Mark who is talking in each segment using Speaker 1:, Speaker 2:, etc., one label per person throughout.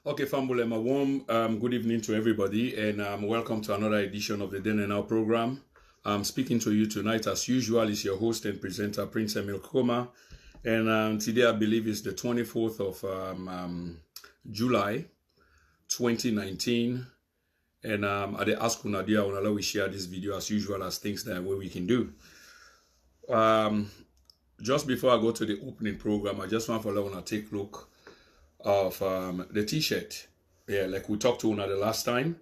Speaker 1: Okay, Fambulem, a warm good evening to everybody, and welcome to another edition of the Then and Now program. I'm speaking to you tonight, as usual, is your host and presenter, Prince Emil Koma, and today I believe is the 24th of July, 2019, and at the Ask Unadia, Unala, we share this video as usual as things that way we can do. Just before I go to the opening program, I just want to take a look of the t-shirt, like we talked to Una the last time.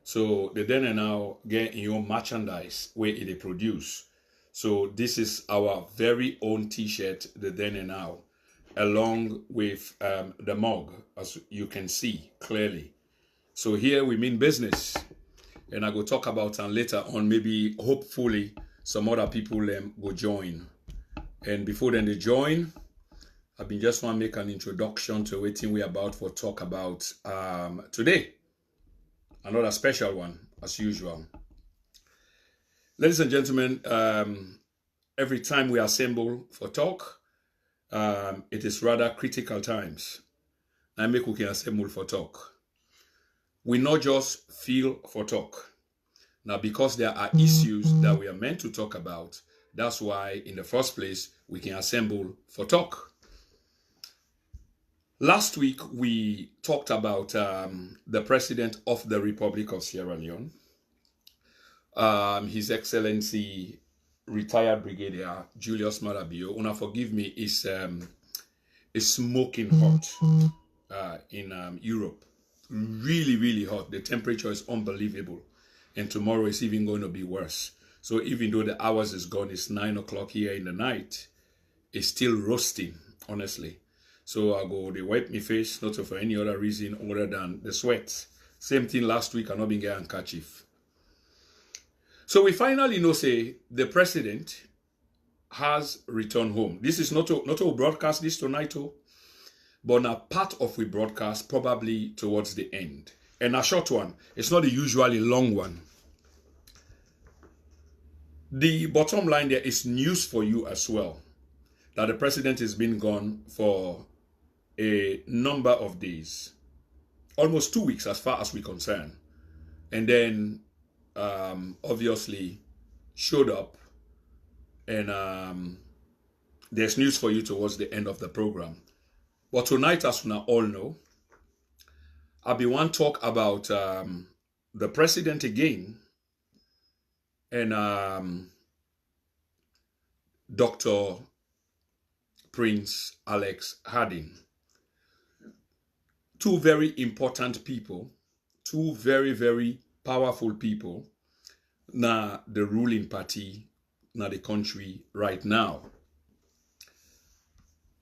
Speaker 1: So the Then and Now get in your merchandise where it produce. So this is our very own t-shirt, the Then and Now, along with the mug, as you can see clearly. So here we mean business, and I go talk about and later on, maybe hopefully some other people will join. And before then they join, I've been just want to make an introduction to everything we're about for talk about today. Another special one, as usual. Ladies and gentlemen, every time we assemble for talk, it is rather critical times. I make we can assemble for talk. We not just feel for talk. Now, because there are issues that we are meant to talk about, that's why in the first place, we can assemble for talk. Last week, we talked about the President of the Republic of Sierra Leone, His Excellency retired Brigadier Julius Maada Bio. Una forgive me, is smoking hot in Europe. Really, really hot. The temperature is unbelievable. And tomorrow is even going to be worse. So even though the hours is gone, it's 9 o'clock here in the night, it's still roasting, honestly. So I go, they wipe my face, not for any other reason other than the sweat. Same thing last week, I not been getting handkerchief. So we finally know, say, the president has returned home. This is not to broadcast this tonight, but a part of we broadcast probably towards the end. And a short one. It's not a usually long one. The bottom line there is news for you as well, that the president has been gone for a number of days, almost 2 weeks as far as we're concerned, and then obviously showed up, and there's news for you towards the end of the program. But tonight, as we now all know, I'll be one talk about the president again, and Dr. Prince Alex Harding. Two very important people, two very, very powerful people, na the ruling party, na the country right now.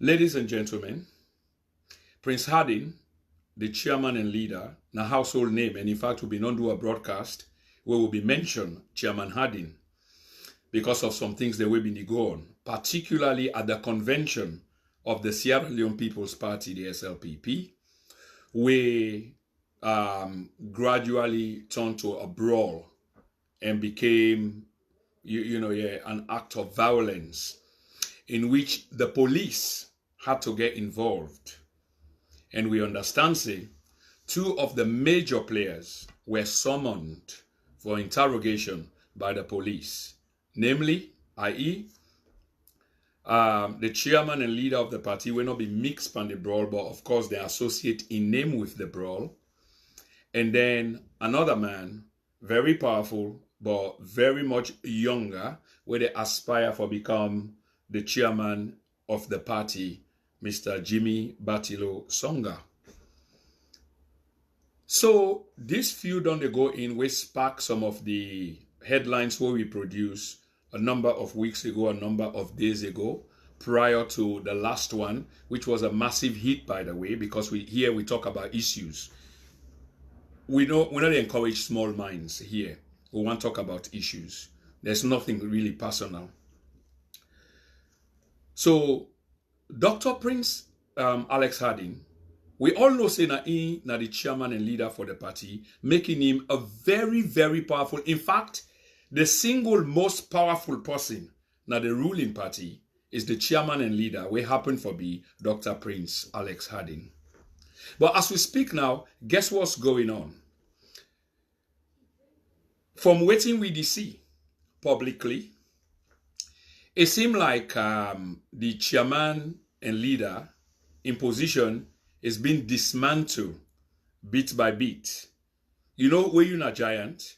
Speaker 1: Ladies and gentlemen, Prince Harding, the chairman and leader, na household name, and in fact we'll be not do a broadcast where will be mentioned Chairman Harding because of some things that will be go on, particularly at the convention of the Sierra Leone People's Party, the SLPP, we gradually turned to a brawl and became, an act of violence in which the police had to get involved. And we understand, say, two of the major players were summoned for interrogation by the police, namely, i.e., the chairman and leader of the party will not be mixed on the brawl, but of course they associate in name with the brawl. And then another man, very powerful, but very much younger, where they aspire for become the chairman of the party, Mr. Jimmy Batilo Songa. So this feud on the go in, we spark some of the headlines where we produce a number of weeks ago, a number of days ago, prior to the last one, which was a massive hit, by the way, because we talk about issues. We don't encourage small minds here. We want to talk about issues. There's nothing really personal. So, Dr. Prince Alex Harding, we all know say na the chairman and leader for the party, making him a very, very powerful, in fact, the single most powerful person na the ruling party is the chairman and leader, we happen to be Dr. Prince Alex Harding. But as we speak now, guess what's going on? From waiting we see publicly, it seems like the chairman and leader in position is being dismantled bit by bit. You know, when you're a giant,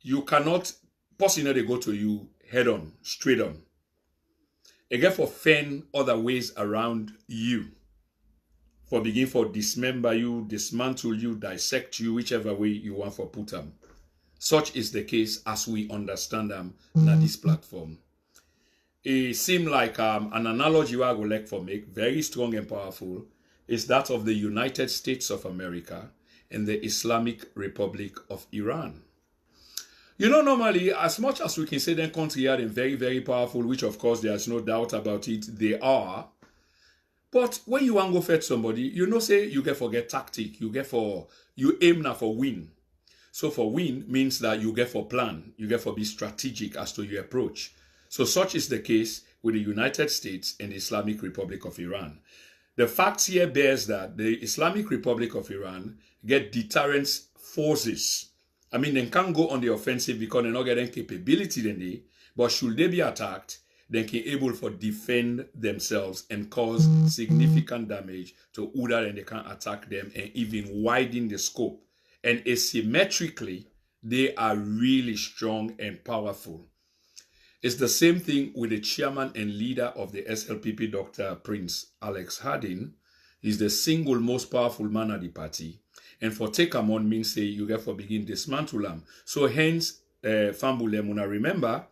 Speaker 1: you cannot, person they go to you head on, straight on. Again, for fend other ways around you. For begin for dismember you, dismantle you, dissect you, whichever way you want for put them. Such is the case as we understand them on this platform. It seems like an analogy I would like for make, very strong and powerful, is that of the United States of America and the Islamic Republic of Iran. You know, normally, as much as we can say them country are very, very powerful, which of course there's no doubt about it, they are. But when you want to go fight somebody, you know, say you get for get tactic, you aim now for win. So for win means that you get for plan, you get for be strategic as to your approach. So such is the case with the United States and the Islamic Republic of Iran. The facts here bears that the Islamic Republic of Iran get deterrence forces. I mean, they can't go on the offensive because they're not getting capability then they, but should they be attacked, they can able for defend themselves and cause significant damage to other and they can attack them and even widen the scope. And asymmetrically, they are really strong and powerful. It's the same thing with the chairman and leader of the SLPP, Dr. Prince Alex Harding. He's the single most powerful man at the party. And for take him on means say you get for begin dismantle him. So hence, Fambule Muna, remember,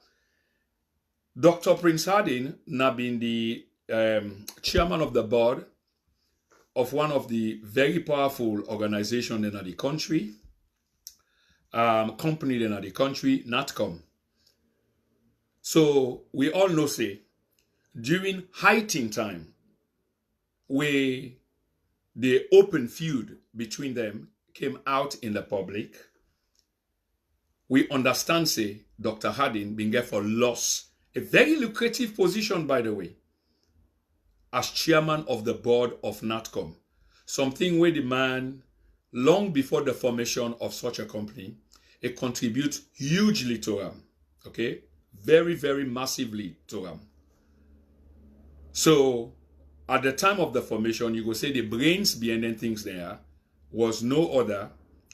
Speaker 1: Dr. Prince Harding now been the chairman of the board of one of the very powerful organizations in the country, company in the country, NATCOM. So we all know, say, during heightened time, where the open feud between them came out in the public, we understand, say, Dr. Harding being there for loss, a very lucrative position, by the way, as chairman of the board of NATCOM. Something where the man, long before the formation of such a company, it contributes hugely to him, okay? Very, very massively to him. So, at the time of the formation, you go say the brains behind them things there was no other,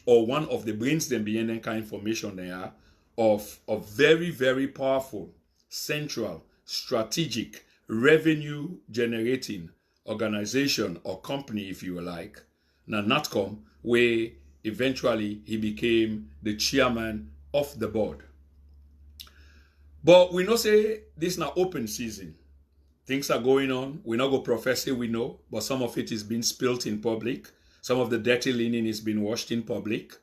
Speaker 1: or one of the brains then behind them kind of formation there, of a very, very powerful, central, strategic, revenue generating organization or company, if you like, now NATCOM, where eventually he became the chairman of the board. But we know say this now open season. Things are going on. We not go profess it, we know, but some of it is being spilt in public. Some of the dirty linen is being washed in public.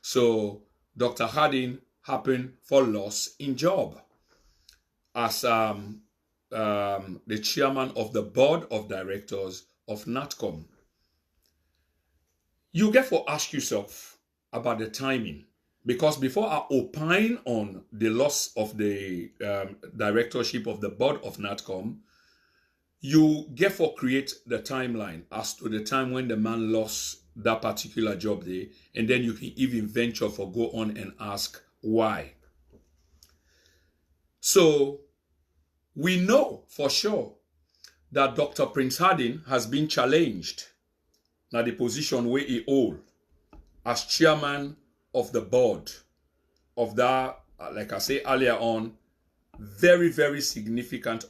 Speaker 1: So Dr. Harding happened for loss in job as the chairman of the board of directors of NATCOM. You get to ask yourself about the timing, because before I opine on the loss of the directorship of the board of NATCOM, you get to create the timeline as to the time when the man lost that particular job there, and then you can even venture for go on and ask why. So we know for sure that Dr. Prince Harding has been challenged now the position where he hold as chairman of the board of that, like I say earlier on, very, very significant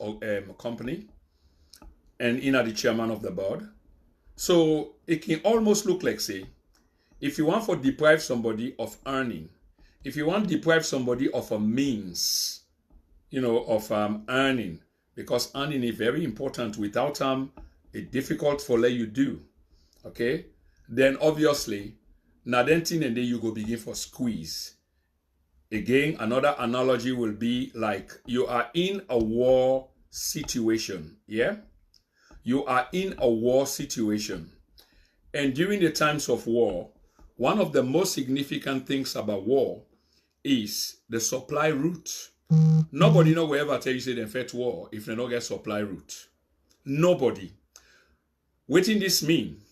Speaker 1: company, and in the chairman of the board. So it can almost look like, say, if you want to deprive somebody of earning, if you want to deprive somebody of a means, of earning, because earning is very important. Without it's difficult for let you do, okay? Then obviously, now then thing and then you go begin for squeeze. Again, another analogy will be like you are in a war situation, yeah? You are in a war situation. And during the times of war, one of the most significant things about war is the supply route. Nobody will ever tell you say they fight war if they don't get supply route. Nobody. What does this mean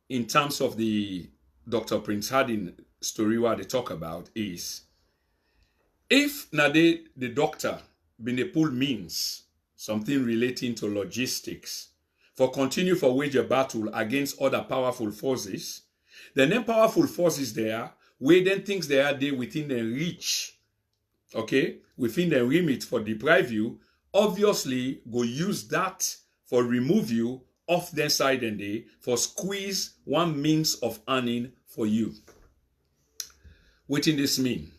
Speaker 1: in terms of the Dr. Prince Harding story what they talk about is, if now the doctor been the pull means something relating to logistics for continue for wage a battle against other powerful forces, then them powerful forces there, where then things they are there within the reach, okay, within the remit for deprive you, obviously go use that for remove you off their side and they for squeeze one means of earning for you. What does this mean?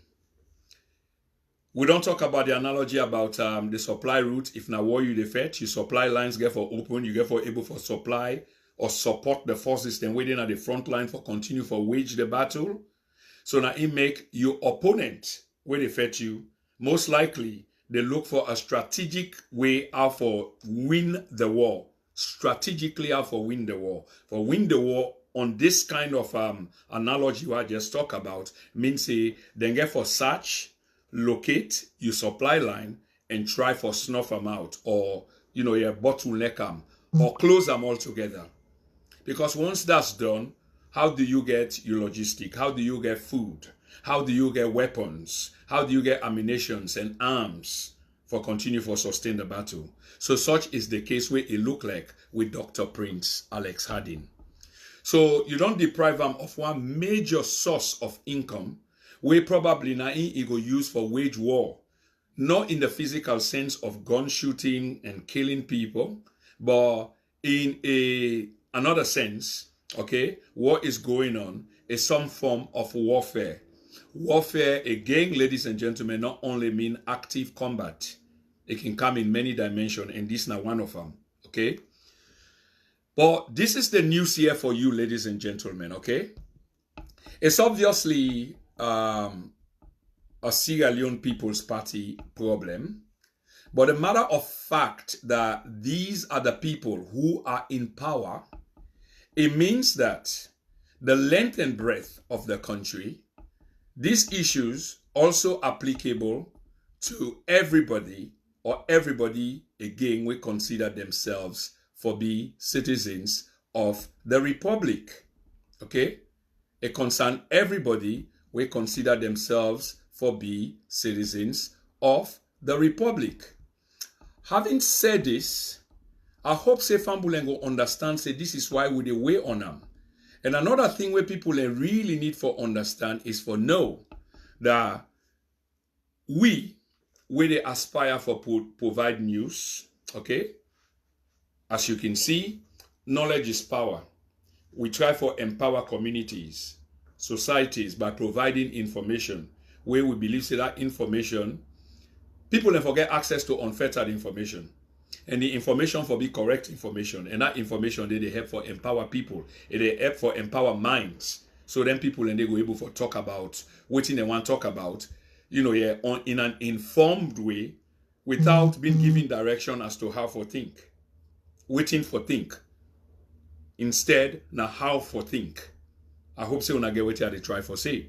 Speaker 1: We don't talk about the analogy about the supply route. If now war you defect, your supply lines get for open, you get for able for supply or support the forces then waiting at the front line for continue for wage the battle. So now it make your opponent where they fetch you, most likely they look for a strategic way out for win the war. Strategically how for win the war. For win the war on this kind of analogy what I just talked about means say then get for search, locate your supply line and try for snuff them out, or your bottleneck them or close them all together. Because once that's done, how do you get your logistic? How do you get food? How do you get weapons? How do you get ammunitions and arms for continue for sustain the battle. So such is the case where it look like with Dr. Prince Alex Harding. So you don't deprive them of one major source of income where probably now he go use for wage war, not in the physical sense of gun shooting and killing people, but in another sense, okay, what is going on is some form of warfare. Warfare, again, ladies and gentlemen, not only mean active combat. It can come in many dimensions, and this is not one of them, okay? But this is the news here for you, ladies and gentlemen, okay? It's obviously a Sierra Leone People's Party problem, but the matter of fact that these are the people who are in power, it means that the length and breadth of the country, these issues also applicable to everybody, or everybody again will consider themselves for be citizens of the Republic. Okay? It concerns everybody will consider themselves for be citizens of the Republic. Having said this, I hope say Fambulengo understand say this is why we dey weigh on them. And another thing where people really need for understand is for know that we they aspire for provide news, okay? As you can see, knowledge is power. We try for empower communities, societies by providing information where we believe say that information, people don't forget access to unfettered information. And the information for be correct information. And that information they help for empower people. They help for empower minds. So then people and they go able for talk about what they want to talk about, you know, yeah, in an informed way without being given direction as to how for think. Waiting for think. Instead, now how for think. I hope so when I get what they try for say.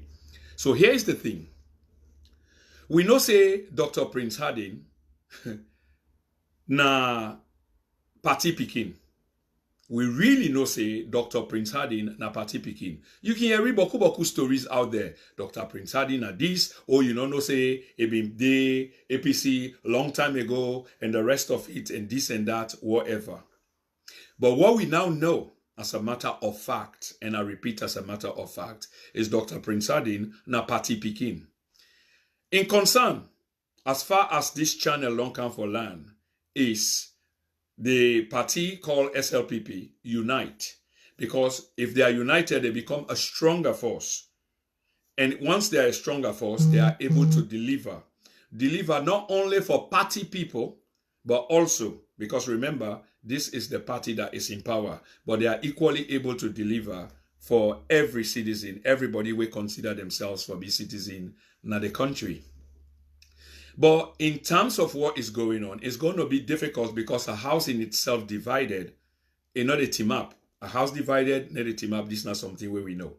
Speaker 1: So here's the thing. We know say Dr. Prince Harding na party pikin. We really know say Dr. Prince Harding na party pikin. You can hear boku stories out there. Dr. Prince Harding na this, or you know say it been the APC long time ago and the rest of it and this and that, whatever. But what we now know as a matter of fact, and I repeat as a matter of fact, is Dr. Prince Harding na party pikin. In concern, as far as this channel Long Come for Land is the party called SLPP unite, because if they are united, they become a stronger force. And once they are a stronger force, they are able to deliver not only for party people, but also, because remember, this is the party that is in power, but they are equally able to deliver for every citizen. Everybody will consider themselves for be citizen in the country. But in terms of what is going on, it's going to be difficult because a house in itself divided, is not a team up. A house divided, not a team up. This is not something where we know.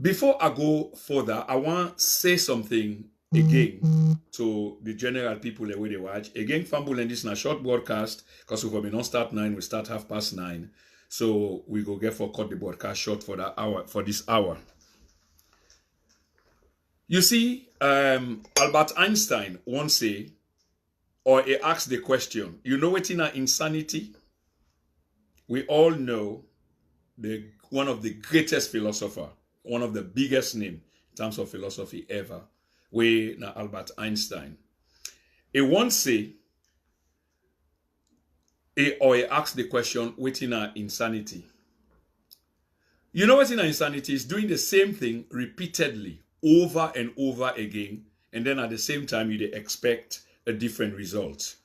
Speaker 1: Before I go further, I want to say something again to the general people that they watch. Again, Fambul, and this is a short broadcast because we not start 9, we start 9:30. So we go get for cut the broadcast short for that hour, for this hour. You see, Albert Einstein once say, or he asked the question, you know what in our insanity? We all know one of the greatest philosopher, one of the biggest name in terms of philosophy ever, Albert Einstein. He once say, he asked the question, what in our insanity? You know what in our insanity is doing the same thing repeatedly, over and over again, and then at the same time you expect a different result.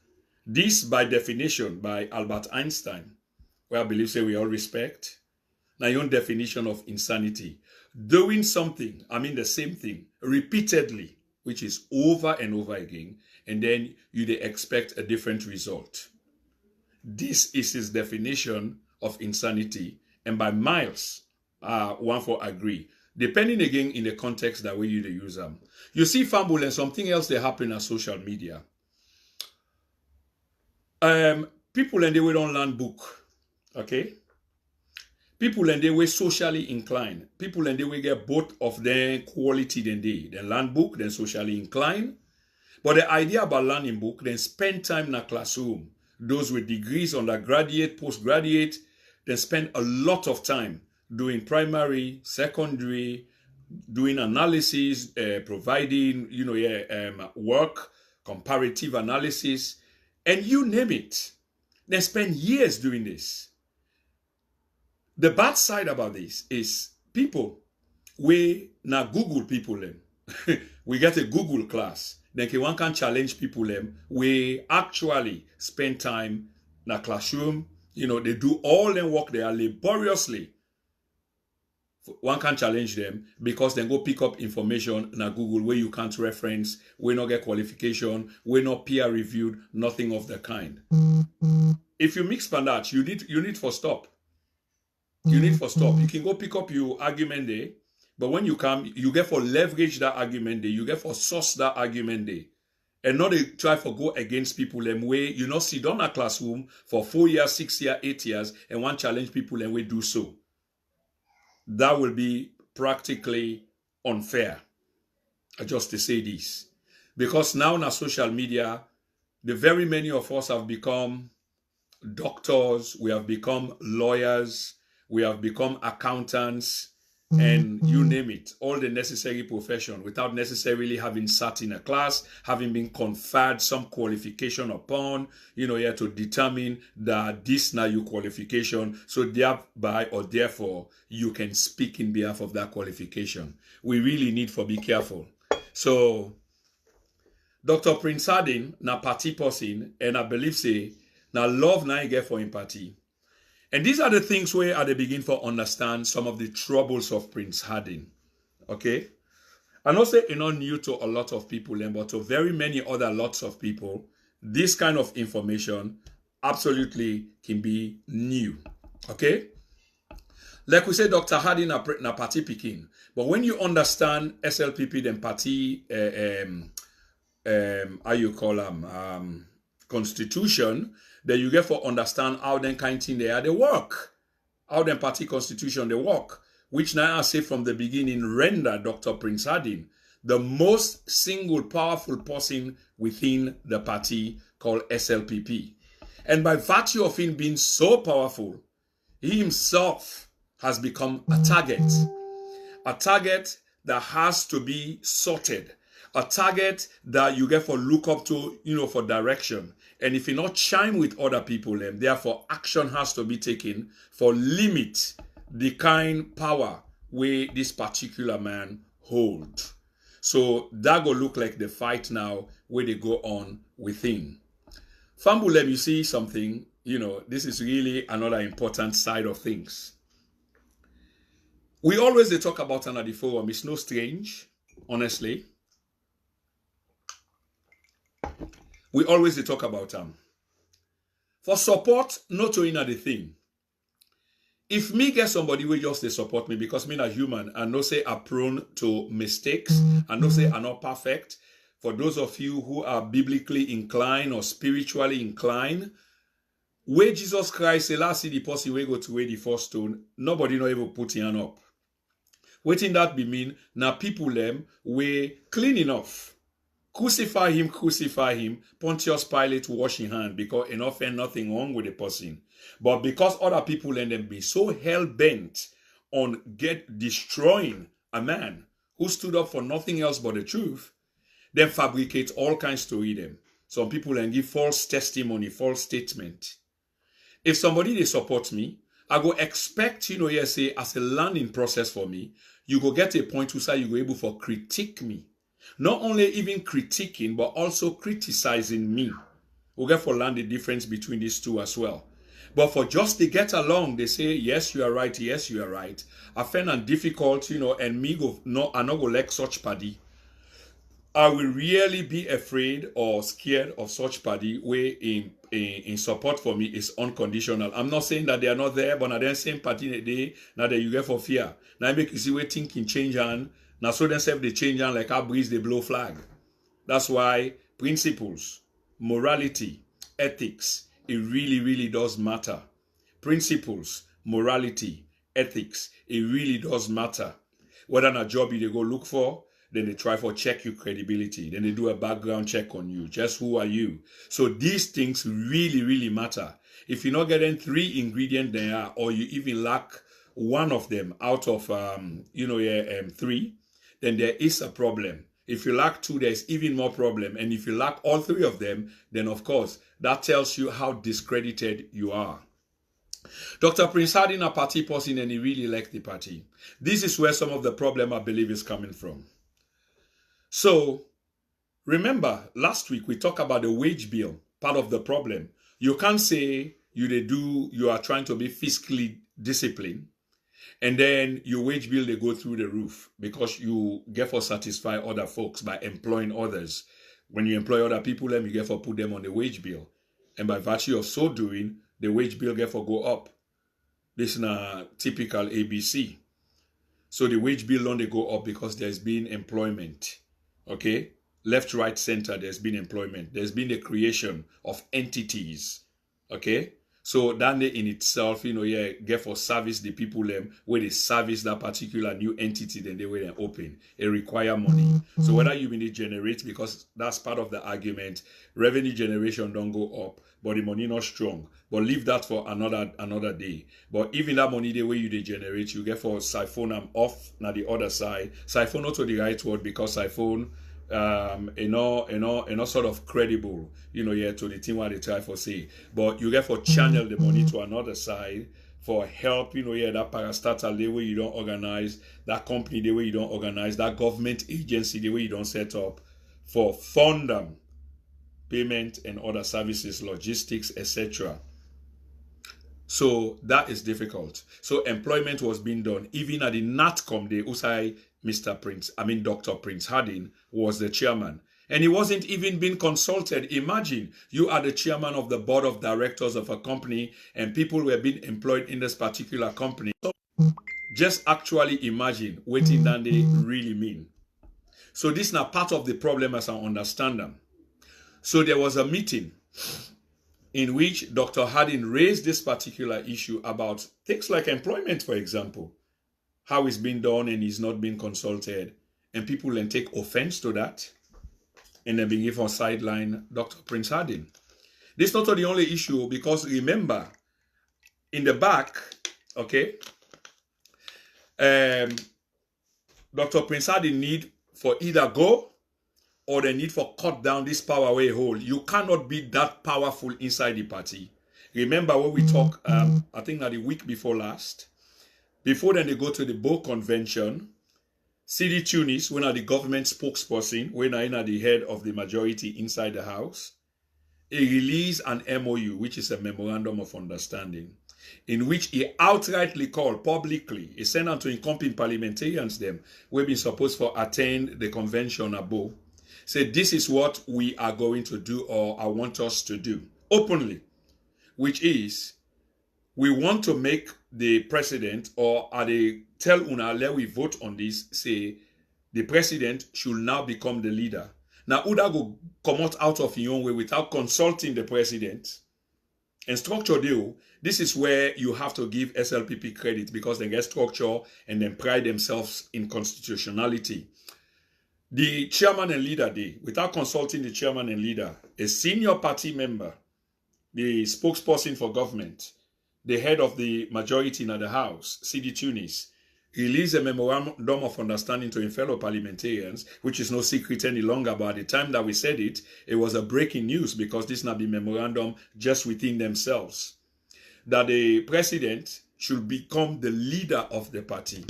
Speaker 1: This, by definition, by Albert Einstein, where I believe say we all respect, now your own definition of insanity. Doing something, I mean the same thing, repeatedly, which is over and over again, and then you expect a different result. This is his definition of insanity, and by miles, one for agree. Depending again in the context that way you use them. You see, Fambul, and something else that happen on social media. People and they will don't learn book. Okay? People and they were socially inclined. People and they will get both of their quality than they. Then learn book, then socially inclined. But the idea about learning book, then spend time in a classroom. Those with degrees, undergraduate, postgraduate, then spend a lot of time doing primary, secondary, doing analysis, providing, work, comparative analysis, and you name it. They spend years doing this. The bad side about this is people, we now Google people them. We get a Google class. Then one can challenge people them. We actually spend time in a classroom. They do all their work there laboriously. One can challenge them because then go pick up information in a Google where you can't reference, where not get qualification, where not peer reviewed, nothing of the kind. If you mix by that, you need for stop. You need for stop. You can go pick up your argument there, but when you come, you get for leverage that argument there, you get for source that argument there. And not try for go against people them way, sit down a classroom for 4 years, 6 years, 8 years, and one challenge people and we do so. That will be practically unfair, just to say this. Because now on social media, the very many of us have become doctors, we have become lawyers, we have become accountants, and you name it, all the necessary profession without necessarily having sat in a class, having been conferred some qualification upon, you have to determine that this now your qualification, so thereby or therefore you can speak in behalf of that qualification. We really need to be careful. So Dr. Prince Harding na party person, and I believe say na love na he get for him party. And these are the things where at the beginning for understand some of the troubles of Prince Harding. Okay? I know say it's not new to a lot of people, but to very many other lots of people, this kind of information absolutely can be new. Okay? Like we say, Dr. Harding na party picking. But when you understand SLPP, then party, how you call them, constitution, then you get for understand how them kind of thing they are, they work. How them party constitution they work. Which now I say from the beginning render Dr. Prince Harding the most single powerful person within the party called SLPP. And by virtue of him being so powerful, he himself has become a target that has to be sorted, a target that you get for look up to, for direction. And if you not chime with other people, then therefore action has to be taken for limit the kind power where this particular man hold. So that go look like the fight now where they go on with him. Fambulem, you see something, this is really another important side of things. We always they talk about another forum. It's no strange, honestly. We always they talk about them. For support, not to the thing. If me get somebody will just they support me because me a human and no say are prone to mistakes and no say are not perfect. For those of you who are biblically inclined or spiritually inclined, where Jesus Christ say last see the person we go to weigh the first stone, nobody not even put hand up. Waiting that be mean now people them we clean enough. Crucify him, Pontius Pilate wash his hand because enough and nothing wrong with the person. But because other people and them be so hell-bent on destroying a man who stood up for nothing else but the truth, then fabricate all kinds to read them. Some people and give false testimony, false statement. If somebody they support me, I go expect, say as a learning process for me, you go get a point to say you go able for critique me. Not only even critiquing, but also criticizing me. We'll get for learn the difference between these two as well. But for just to get along, they say, yes, you are right, yes, you are right. I find it difficult, and me go, no, I not go like such party. I will really be afraid or scared of such party where in support for me is unconditional. I'm not saying that they are not there, but at the same party they now that you get for fear. Now I make you see where thinking change and now so themselves they change and like how breeze they blow flag. That's why principles, morality, ethics, it really, really does matter. Principles, morality, ethics, it really does matter. Whether a job you they go look for, Then they try for check your credibility. Then they do a background check on you. Just who are you? So these things really, really matter. If you're not getting 3 ingredients there, or you even lack one of them out of 3, then there is a problem. If you lack 2, there's even more problem. And if you lack all 3 of them, then of course, that tells you how discredited you are. Dr. Prince Harding a party person, and he really liked the party. This is where some of the problem, I believe, is coming from. So, remember, last week we talked about the wage bill, part of the problem. You can't say you are trying to be fiscally disciplined, and then your wage bill, they go through the roof because you get for satisfy other folks by employing others. When you employ other people, then you get for put them on the wage bill. And by virtue of so doing, the wage bill get for go up. This is a typical ABC. So the wage bill don't they go up because there's been employment. Okay? Left, right, center, there's been employment. There's been the creation of entities. Okay? So that in itself, get for service the people where they service that particular new entity, then they will open. It require money. So whether you need generate, because that's part of the argument, revenue generation don't go up, but the money not strong. But leave that for another day. But even that money the way you generate, you get for siphon them off na the other side. Siphon not to the right word because siphon sort of credible, to the thing what they try for say. But you get for channel the money to another side for help, that parastatal the way you don't organize, that company the way you don't organize, that government agency the way you don't set up for fund them, payment and other services, logistics, etc. So that is difficult. So employment was being done. Even at the NatCom day, Usai Dr. Prince Harding was the chairman. And he wasn't even being consulted. Imagine you are the chairman of the board of directors of a company and people were being employed in this particular company. So just actually imagine what that they really mean. So this is now part of the problem as I understand them. So there was a meeting in which Dr. Harding raised this particular issue about things like employment, for example, how it's been done and he's not been consulted, and people then take offense to that and then begin for sideline Dr. Prince Harding. This is not the only issue, because remember, in the back, okay, Dr. Prince Harding need for either go or the need for cut down this power way hold. You cannot be that powerful inside the party. Remember when we talk, I think that the week before last, before then they go to the Bo convention, CD Tunis, when are the government spokesperson, when are the head of the majority inside the house, he released an MOU, which is a memorandum of understanding, in which he outrightly called publicly, he sent out to incumbent parliamentarians them, we've been supposed to attend the convention above, said this is what we are going to do, or I want us to do, openly, which is, we want to make the president, or are they tell una, let we vote on this, say the president should now become the leader. Now, Uda go come out of your own way without consulting the president. And structure deal, this is where you have to give SLPP credit, because they get structure and then pride themselves in constitutionality. The chairman and leader day, without consulting the chairman and leader, a senior party member, the spokesperson for government, the head of the majority in the House, CD Tunis, released a memorandum of understanding to fellow parliamentarians, which is no secret any longer, but at the time that we said it, it was a breaking news, because this now be memorandum just within themselves, that the president should become the leader of the party.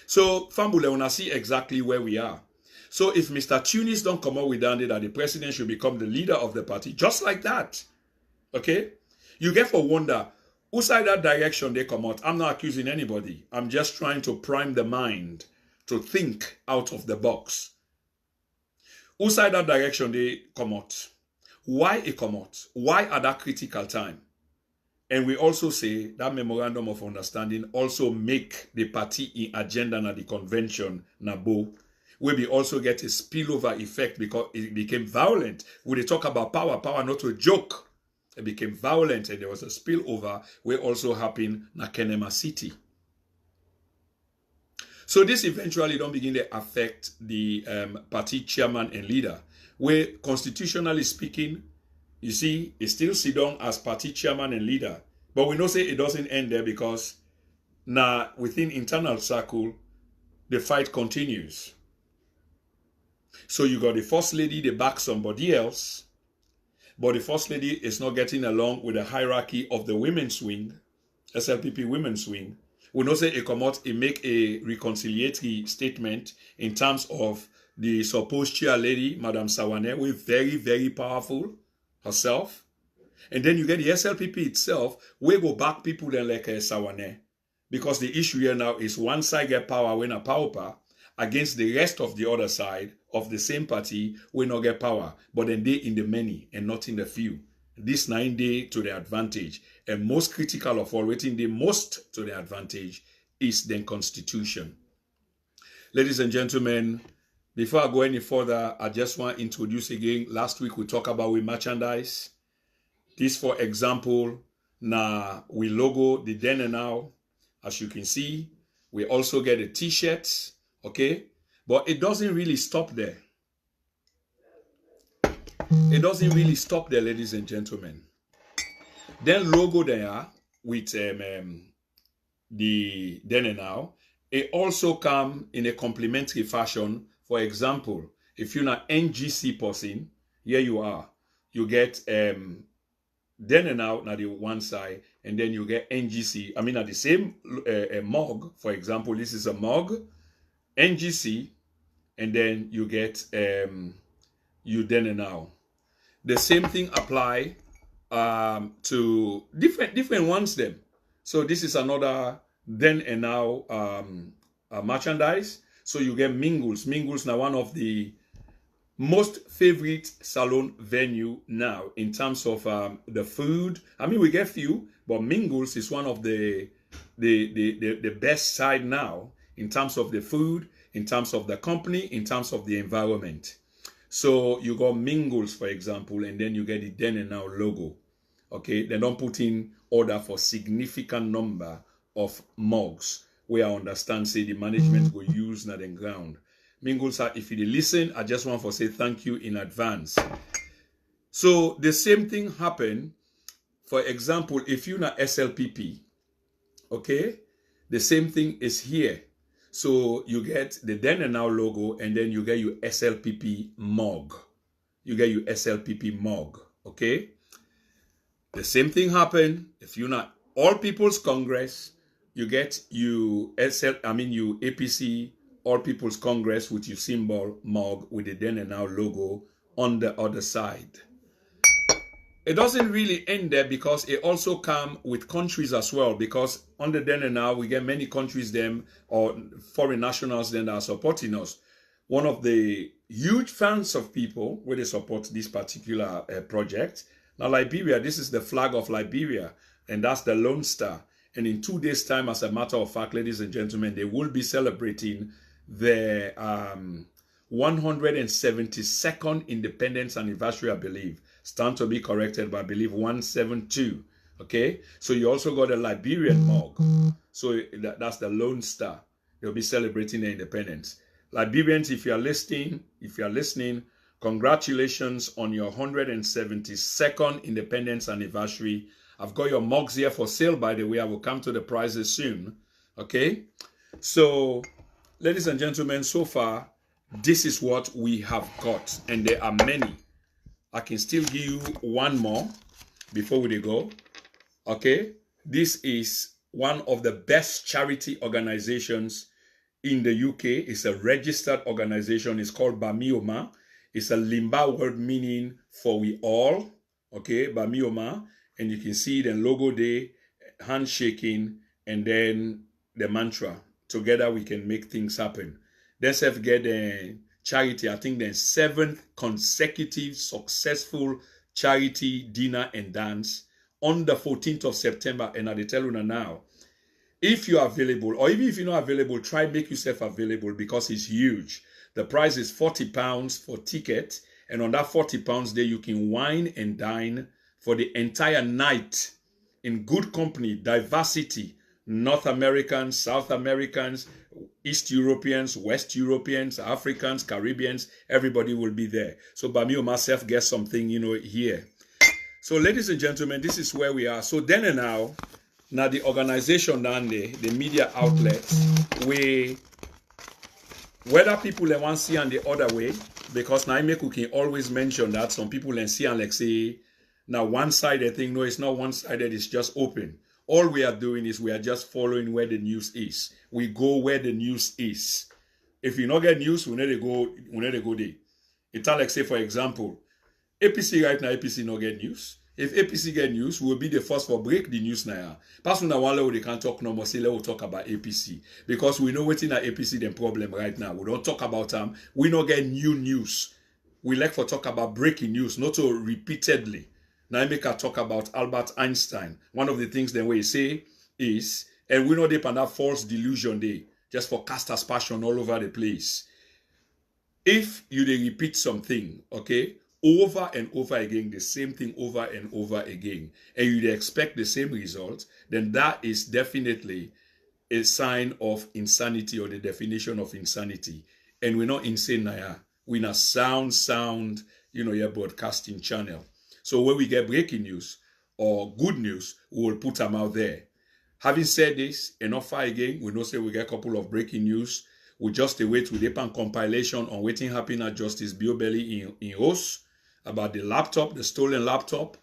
Speaker 1: So, Fambule, wanna see exactly where we are. So if Mr. Tunis don't come out with that the president should become the leader of the party, just like that, okay, you get for wonder, whose side that direction they come out. I'm not accusing anybody. I'm just trying to prime the mind to think out of the box. Whose side that direction they come out? Why it come out? Why at that critical time? And we also say that memorandum of understanding also make the party in agenda na the convention nabo, where we also get a spillover effect because it became violent. When they talk about power, power not a joke. It became violent, and there was a spillover where also happened in Kenema city. So this eventually don't begin to affect the party chairman and leader, where constitutionally speaking, you see, it still sit down as party chairman and leader. But we know say it doesn't end there, because now within internal circle, the fight continues. So you got the first lady, they back somebody else, but the first lady is not getting along with the hierarchy of the women's wing, SLPP women's wing. We know say it come out, it make a reconciliatory statement in terms of the supposed chair lady, Madam Sawane, who is very, very powerful herself. And then you get the SLPP itself, we go back people then like Sawane. Because the issue here now is one side get power when a power against the rest of the other side of the same party will not get power, but then they in the many and not in the few. This 9 day to the advantage, and most critical of all, waiting the most to the advantage is the constitution. Ladies and gentlemen, before I go any further, I just want to introduce again. Last week we talked about we merchandise. This, for example, now we logo the then and now. As you can see, we also get the t-shirts, okay? But it doesn't really stop there. It doesn't really stop there, ladies and gentlemen. Then logo there with the then and now. It also come in a complementary fashion. For example, if you're not NGC person, here you are. You get then and now the one side, and then you get NGC. I mean, at the same mug, for example, this is a mug, NGC, and then you get you then and now. The same thing apply to different ones them. So this is another then and now merchandise. So you get Mingles. Mingles now one of the most favorite salon venue now in terms of the food. I mean, we get few, but Mingles is one of the best side now in terms of the food, in terms of the company, in terms of the environment. So you got Mingles, for example, and then you get the then and now logo. Okay, they don't put in order for significant number of mugs where I understand say the management will use na the ground. Mingles, if you listen, I just want to say thank you in advance. So the same thing happened. For example, if you're not SLPP, okay, the same thing is here. So you get the then and now logo, and then you get your SLPP mug. You get your SLPP mug, okay? The same thing happened. If you're not All People's Congress, you get you APC All People's Congress with your symbol mug with the then and now logo on the other side. It doesn't really end there, because it also come with countries as well, because on the then and now we get many countries them or foreign nationals then that are supporting us. One of the huge fans of people where they support this particular project. Now Liberia, this is the flag of Liberia, and that's the Lone Star. And in 2 days time, as a matter of fact, ladies and gentlemen, they will be celebrating the 172nd independence anniversary, I believe. Stand to be corrected, but I believe 172. Okay, so you also got a Liberian mug. So that's the Lone Star. They'll be celebrating their independence. Liberians, if you're listening, congratulations on your 172nd independence anniversary. I've got your mugs here for sale, by the way. I will come to the prices soon. Okay, so ladies and gentlemen, so far this is what we have got, and there are many. I can still give you one more before we go. Okay, this is one of the best charity organizations in the UK. It's a registered organization. It's called Bamioma. It's a Limba word meaning for we all. Okay, Bamioma. And you can see the logo there, handshaking, and then the mantra. Together we can make things happen. Let's have get a charity, I think the 7th consecutive successful charity dinner and dance on the 14th of September. And I tell you now, if you are available, or even if you're not available, try make yourself available, because it's huge. The price is £40 for ticket, and on that £40 there you can wine and dine for the entire night in good company, diversity, North Americans, South Americans, East Europeans, West Europeans, Africans, Caribbeans, everybody will be there. So by me or myself get something, here. So ladies and gentlemen, this is where we are. So then and now the organization down there, the media outlets, whether people want to see on the other way, because now we can always mention that some people see and like say, now one-sided thing, no, it's not one-sided, it's just open. All we are doing is we are just following where the news is. We go where the news is. If you not get news, we need to go there. It's like say, for example, APC right now, APC not get news. If APC get news, we'll be the first for break the news now. Person that one level they can't talk no more, say we'll talk about APC. Because we know what's in our APC the problem right now. We don't talk about them. We not get new news. We like for talk about breaking news, not so repeatedly. Now I make a talk about Albert Einstein. One of the things that we say is, and we know they that false delusion they just for cast aspersion all over the place. If you they repeat something, okay, over and over again, the same thing over and over again, and you expect the same result, then that is definitely a sign of insanity or the definition of insanity. And we're not insane now. We're in a sound, your broadcasting channel. So when we get breaking news or good news, we will put them out there. Having said this, enough far again, we know say we get a couple of breaking news. We just await with a compilation on waiting happening at Justice Bio Belly in Os about the laptop, the stolen laptop.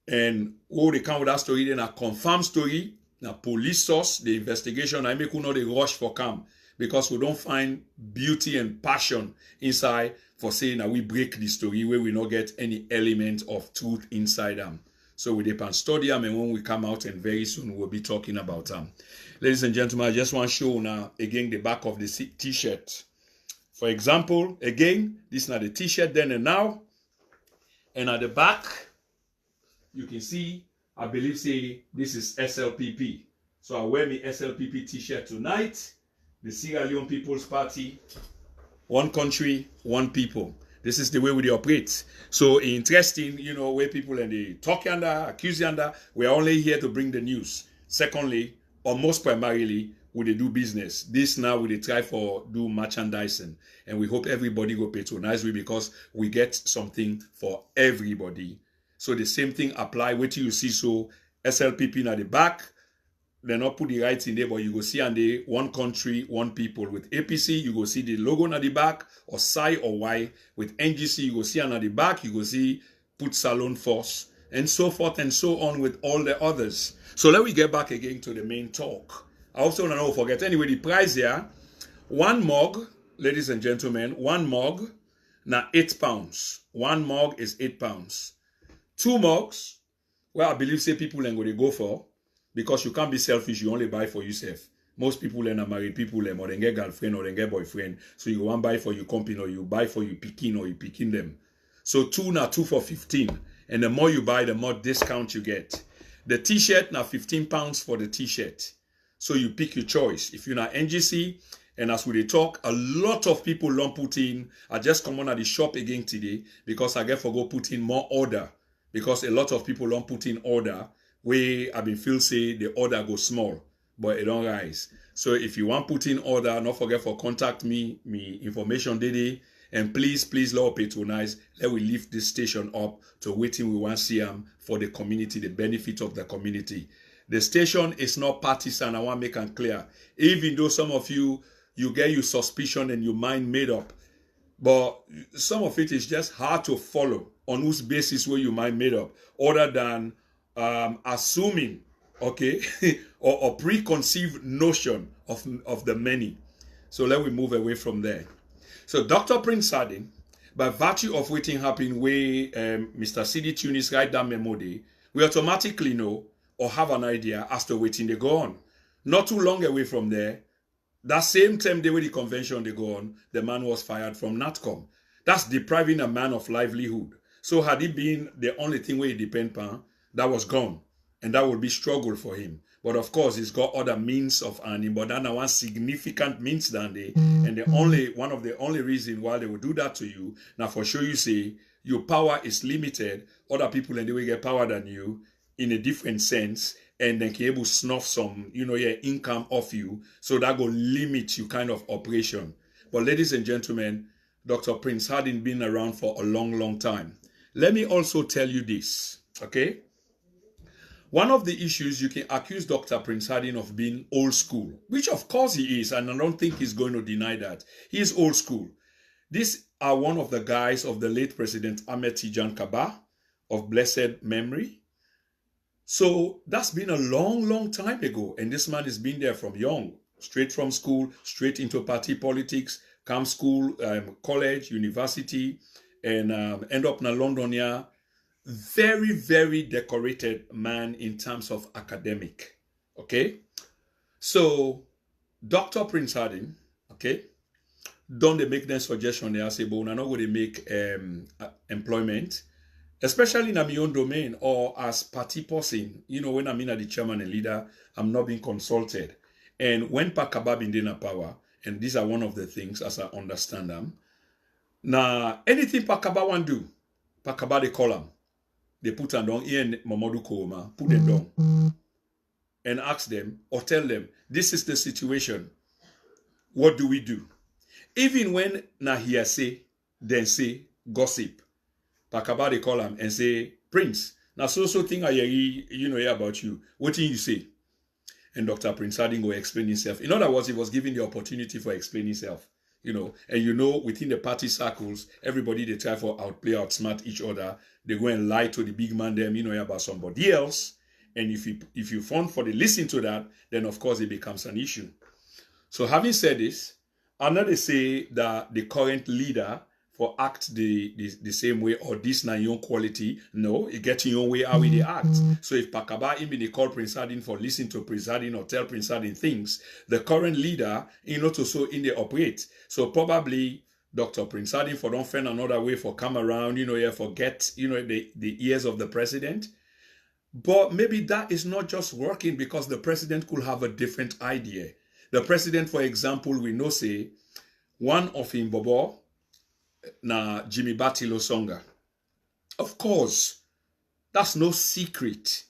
Speaker 1: And all they come with that story, then a confirmed story, a police source, the investigation, I make know the rush for come because we don't find beauty and passion inside for saying that we break the story where we not get any element of truth inside them. So we depend study them, and when we come out, and very soon we'll be talking about them. Ladies and gentlemen, I just want to show now again the back of the t-shirt. For example, again, this is not the t-shirt then and now. And at the back, you can see, I believe say this is SLPP. So I wear my SLPP t-shirt tonight. The Sierra Leone People's Party. One country, one people. This is the way we operate. So interesting, where people and they talk under, accuse under, we're only here to bring the news. Secondly, or most primarily, we they do business. This now we they try for do merchandising. And we hope everybody go patronize we because we get something for everybody. So the same thing apply. Wait till you see so SLPP at the back. They not put the right in there, but you go see on the one country, one people. With APC, you go see the logo at the back, or Psi or Y. With NGC, you go see on the back, you go see put Salon Force, and so forth and so on with all the others. So let me get back again to the main talk. I also don't know, forget. Anyway, the price here, one mug, ladies and gentlemen, one mug, now £8. One mug is £8. Two mugs, well, I believe say people ain't going to go for. Because you can't be selfish, you only buy for yourself. Most people are married people, or they get girlfriend or they get boyfriend. So you want buy for your company or you buy for your picking or you picking them. So two for 15. And the more you buy, the more discount you get. The t-shirt now £15 for the t-shirt. So you pick your choice. If you're not NGC, and as we talk, a lot of people don't put in. I just come on at the shop again today because I get for go put in more order. Because a lot of people don't put in order. Where I've been feel say the order go small, but it don't rise. So if you want put in order, not forget for contact me information today, and please Lord patronize. Let we lift this station up to waiting we want to see them for the community, the benefit of the community. The station is not partisan. I want to make it clear. Even though some of you get your suspicion and your mind made up, but some of it is just hard to follow on whose basis where your mind made up, other than assuming, okay, or preconceived notion of the many. So let we move away from there. So Dr. Prince Sardin, by virtue of waiting happening where Mr. C.D. Tunis write down memo day, we automatically know or have an idea as to waiting they go on. Not too long away from there, that same time the way the convention they go on, the man was fired from NATCOM. That's depriving a man of livelihood. So had it been the only thing where he depend on, that was gone, and that would be struggle for him. But of course, he's got other means of earning, but that one significant means than they. And one of the only reason why they will do that to you, now for sure you say your power is limited. Other people and they will get power than you in a different sense, and then can able snuff some, your income off you. So that will limit you kind of operation. But ladies and gentlemen, Dr. Prince hadn't been around for a long, long time. Let me also tell you this, okay? One of the issues, you can accuse Dr. Prince Harding of being old school, which of course he is, and I don't think he's going to deny that. He is old school. These are one of the guys of the late President Ahmed Tijan Kaba of blessed memory. So that's been a long, long time ago. And this man has been there from young, straight from school, straight into party politics, come school, college, university, and end up in London here. Very, very decorated man in terms of academic. Okay? So, Dr. Prince Harding, okay, don't they make them suggestion there, say, but we're not going to make employment, especially in my own domain or as party person. When I'm in the chairman and leader, I'm not being consulted. And when Pakaba been in power, and these are one of the things as I understand them, now anything Pakaba want do, Pakaba they call them. They put them down here in Mamadou Kouma, put them down, and ask them or tell them, this is the situation. What do we do? Even when na hearsay, then say gossip. Pakaba they call them and say, Prince, now so thing I hear about you. What do you say? And Dr. Prince Harding will explain himself. In other words, he was given the opportunity for explaining himself. And within the party circles, everybody they try for outplay, outsmart each other. They go and lie to the big man them, about somebody else. And if you fund for the listen to that, then of course it becomes an issue. So having said this, another say that the current leader for act the same way or this na your quality. No, it gets in your way how they act. So if Pakaba they call Prince Harding for listen to Prince Harding or tell Prince Harding things, the current leader to so in they operate. So probably Dr. Prince Harding for don't find another way for come around, forget, the ears of the president. But maybe that is not just working because the president could have a different idea. The president, for example, we know say one of him Bobo na Jimmy Batilo Songa. Of course, that's no secret.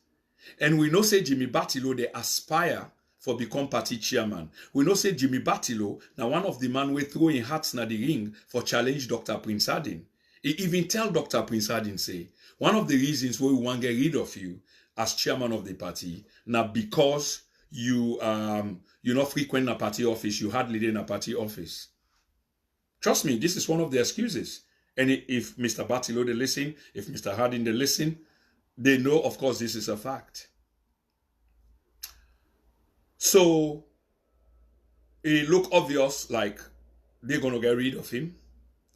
Speaker 1: And we know say Jimmy Batilo, they aspire for become party chairman. We know say Jimmy Batilo, now one of the man we throwing hats na the ring for challenge Dr. Prince Harding. He even tell Dr. Prince Harding say, one of the reasons why we want to get rid of you as chairman of the party, now because you not frequent a party office, you hardly in a party office. Trust me, this is one of the excuses. And if Mr. Batilo they listen, if Mr. Harding they listen, they know, of course, this is a fact. So, it look obvious like they're going to get rid of him.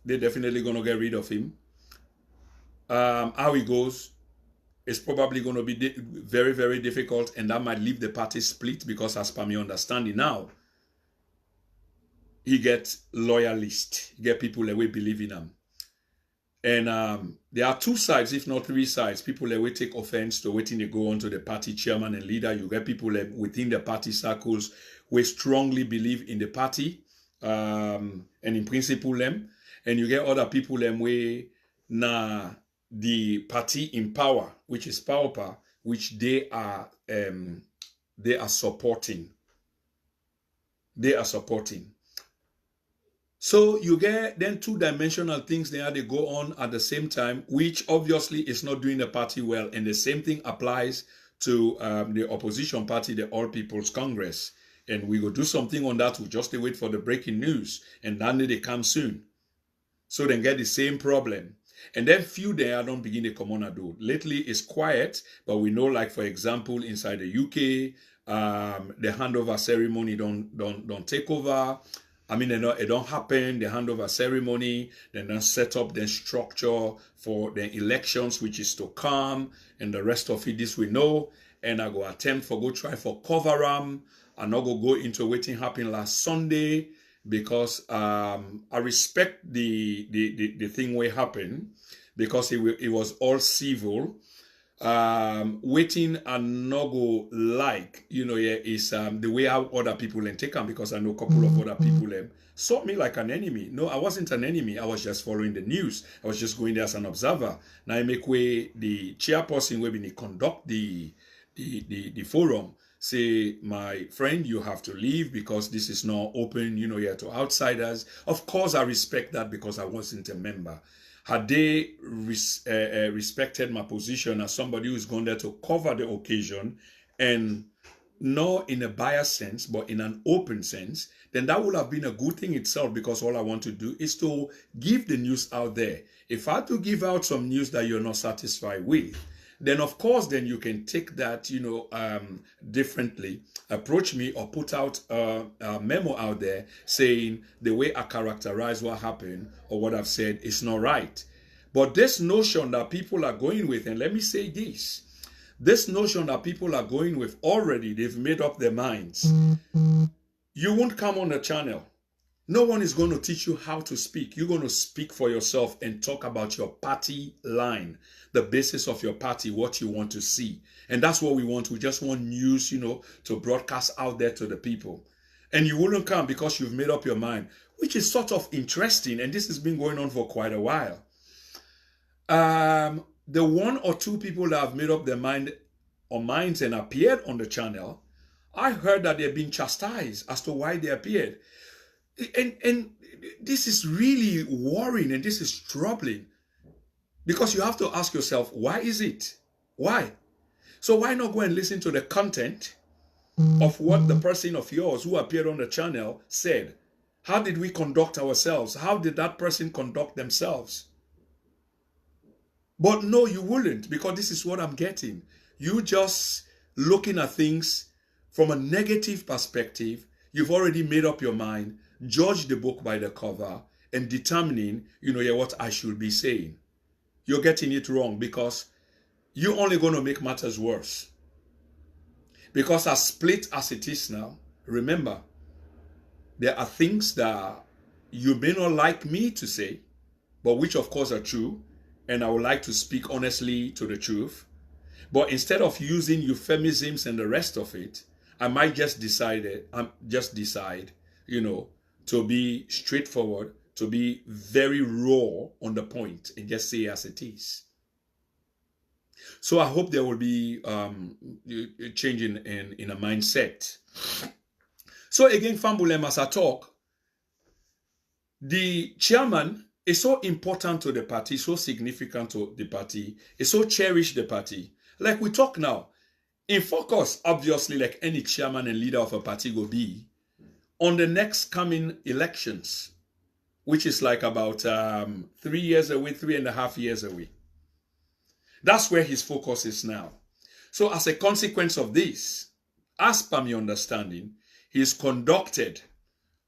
Speaker 1: They're definitely going to get rid of him. How it goes is probably going to be very, very difficult, and that might leave the party split because as per my understanding now, he gets loyalists, he get people that will believe in him. And there are two sides, if not three sides. People that will take offense to waiting to go on to the party chairman and leader. You get people that within the party circles who strongly believe in the party and in principle them. And you get other people them way the party in power, which is power, which they are supporting. They are supporting. So you get then two-dimensional things there, they go on at the same time, which obviously is not doing the party well. And the same thing applies to the opposition party, the All People's Congress. And we will do something on that. We just wait for the breaking news. And then they come soon. So then get the same problem. And then few there don't begin to come on and do. Lately it's quiet, but we know, like for example, inside the UK, the handover ceremony don't take over. I mean, it don't happen. The handover ceremony, then don't set up the structure for the elections, which is to come, and the rest of it, this we know. And I go attempt for go try for cover them. I not go into waiting happened last Sunday because I respect the thing will happen because it was all civil. Waiting and not go like, is the way how other people and take them, because I know a couple of other people saw me like an enemy. No, I wasn't an enemy. I was just following the news. I was just going there as an observer. Now I make way the chairperson will be conduct the the forum, say, my friend, you have to leave because this is not open, here to outsiders. Of course, I respect that because I wasn't a member. Had they respected my position as somebody who's gone there to cover the occasion, and not in a biased sense, but in an open sense, then that would have been a good thing itself, because all I want to do is to give the news out there. If I had to give out some news that you're not satisfied with, then of course, then you can take that, differently, approach me, or put out a memo out there saying the way I characterize what happened or what I've said is not right. But this notion that people are going with, and let me say this notion that people are going with, already they've made up their minds. You won't come on the channel. No one is going to teach you how to speak. You're going to speak for yourself and talk about your party line, the basis of your party, what you want to see. And that's what we want. We just want news, to broadcast out there to the people. And you wouldn't come because you've made up your mind, which is sort of interesting. And this has been going on for quite a while. The one or two people that have made up their mind or minds and appeared on the channel, I heard that they're being chastised as to why they appeared. And this is really worrying, and this is troubling, because you have to ask yourself, why is it? Why? So why not go and listen to the content of what the person of yours who appeared on the channel said? How did we conduct ourselves? How did that person conduct themselves? But no, you wouldn't, because this is what I'm getting. You just looking at things from a negative perspective. You've already made up your mind, judge the book by the cover, and determining, what I should be saying. You're getting it wrong, because you're only going to make matters worse. Because as split as it is now, remember, there are things that you may not like me to say, but which of course are true, and I would like to speak honestly to the truth. But instead of using euphemisms and the rest of it, I might just decide, to be straightforward, to be very raw on the point, and just say as it is. So I hope there will be a change in a mindset. So again, Fambulem, as I talk, the chairman is so important to the party, so significant to the party, is so cherished the party. Like we talk now, in focus, obviously, like any chairman and leader of a party will be on the next coming elections, which is like about 3 years away, 3.5 years away. That's where his focus is now. So as a consequence of this, as per my understanding, he's conducted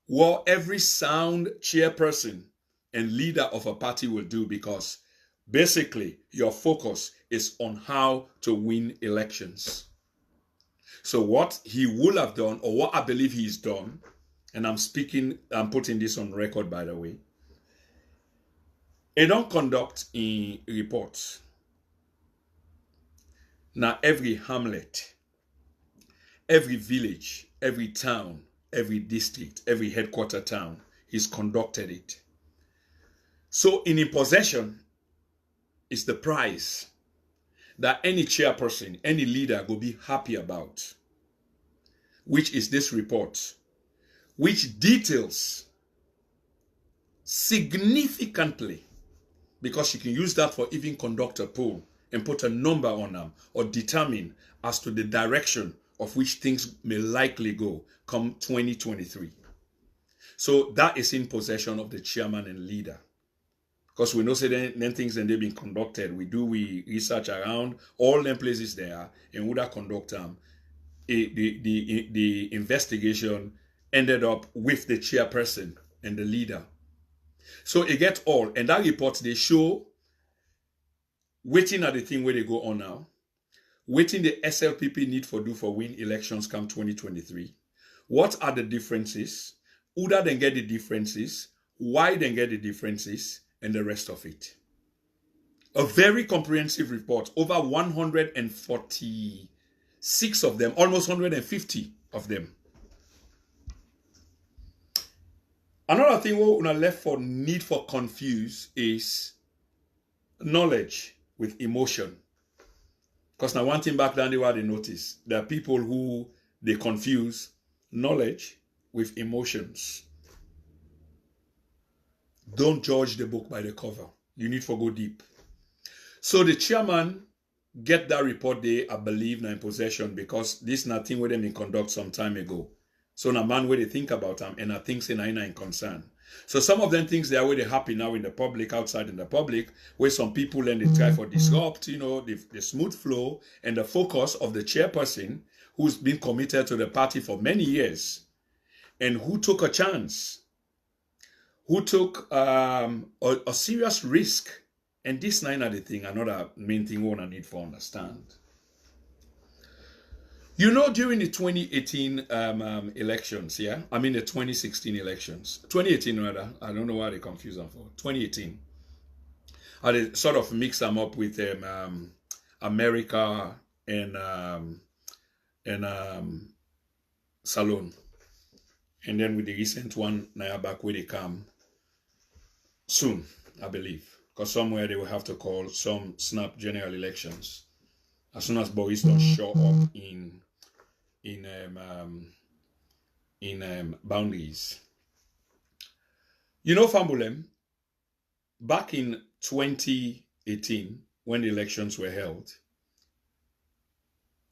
Speaker 1: what every sound chairperson and leader of a party will do, because basically your focus is on how to win elections. So what he will have done, or what I believe he's done, and I'm putting this on record, by the way, he don't conduct in reports. Now every hamlet, every village, every town, every district, every headquarter town, he's conducted it. So in possession is the prize that any chairperson, any leader will be happy about, which is this report, which details significantly, because you can use that for even conduct a poll and put a number on them, or determine as to the direction of which things may likely go come 2023. So that is in possession of the chairman and leader. Because we know then things and they've been conducted. We research around all them places there, and would have conduct them. The investigation ended up with the chairperson and the leader. So it gets all, and that report they show, waiting at the thing where they go on now, waiting the SLPP need for do for win elections come 2023. What are the differences? Who then get the differences? Why then get the differences? And the rest of it. A very comprehensive report, over 146 of them, almost 150 of them. Another thing we're left for need for confuse is knowledge with emotion. Because now one thing back then, they notice there are people who they confuse knowledge with emotions. Don't judge the book by the cover. You need to go deep. So the chairman get that report there, I believe, now in possession, because this nothing with them in conduct some time ago. So now man where they think about them, and I think say now in concern. So some of them things they are where they happy now in the public, outside in the public, where some people and they try for disrupt, the smooth flow and the focus of the chairperson who's been committed to the party for many years and who took a chance, who took a serious risk. And this nine are the thing, another main thing we want to need to understand. During the 2018 elections, the 2016 elections, 2018 rather, I don't know why they confuse them for, 2018, they sort of mix them up with America and Salon. And then with the recent one, now back where they come soon, I believe. Because somewhere they will have to call some snap general elections as soon as Boris don't show up in boundaries. Fambulem, back in 2018 when the elections were held,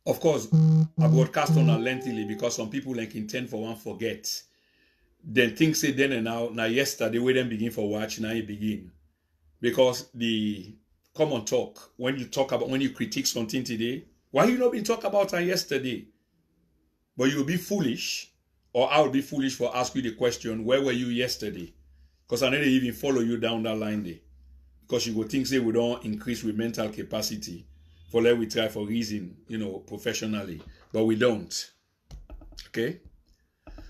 Speaker 1: of course, I broadcast on lengthily because some people like intend for one forget. Then things say then and now yesterday we then begin for watch, now you begin. Because the common talk, when you critique something today, why you not been talk about it yesterday? But you'll be foolish, or I'll be foolish for asking you the question, where were you yesterday? Because I never even follow you down that line there. Because you go think say we don't increase with mental capacity for let we try for reason, professionally. But we don't. Okay?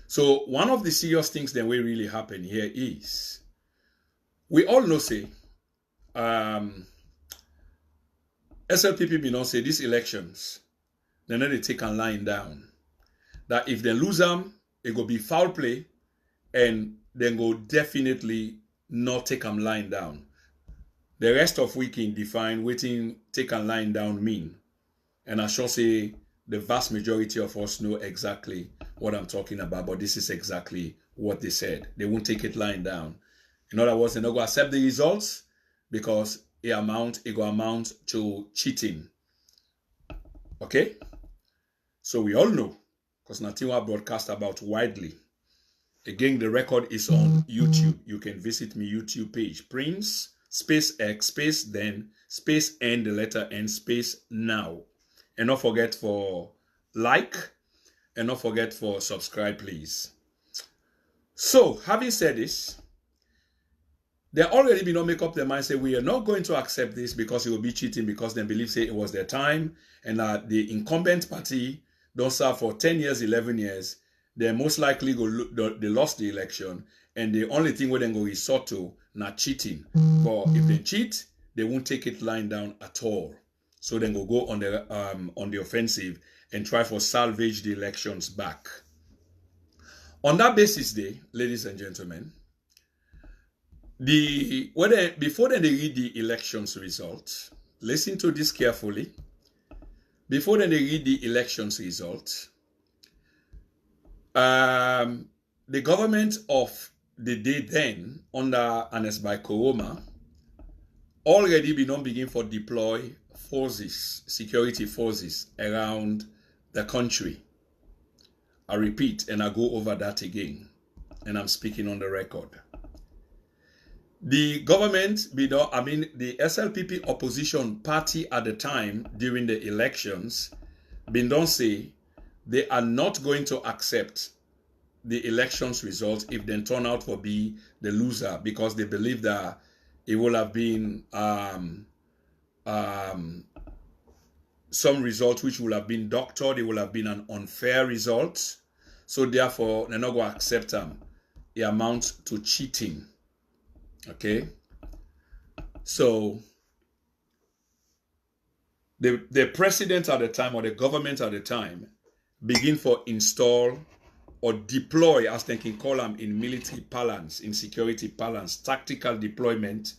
Speaker 1: So one of the serious things that will really happen here is, we all know say, SLPP be not say these elections, they know they take a line down. That if they lose them, it go be foul play, and then go definitely not take them line down. The rest of we can define waiting take a line down mean. And I shall say the vast majority of us know exactly what I'm talking about, but this is exactly what they said. They won't take it lying down. In other words, they're not going to accept the results because it go amount to cheating. Okay? So we all know, because Natiwa broadcast about widely. Again, the record is on YouTube. You can visit me YouTube page. Prince, space X, space then, space N, the letter N, space now. And don't forget for like, and don't forget for subscribe, please. So, having said this, they already been on make up their mind, say we are not going to accept this because it will be cheating, because they believe say it was their time, and that the incumbent party don't serve for 10 years, 11 years. They most likely they lost the election, and the only thing where they go resort to not cheating. But if they cheat, they won't take it lying down at all. So then go on the offensive and try for salvage the elections back. On that basis, ladies and gentlemen, before they read the elections results, listen to this carefully. Before they read the elections results, the government of the day then, under Anes by Koroma, already begin for deploy forces, security forces around the country. I repeat, and I go over that again, and I'm speaking on the record. The government, the SLPP opposition party at the time during the elections, don't say they are not going to accept the elections results if they turn out to be the loser, because they believe that it will have been some results which will have been doctored, it will have been an unfair result. So therefore, they're not going to accept them. It amounts to cheating. Okay? So, the president at the time, or the government at the time, begin for install or deploy, as they can call them in military parlance, in security parlance, tactical deployment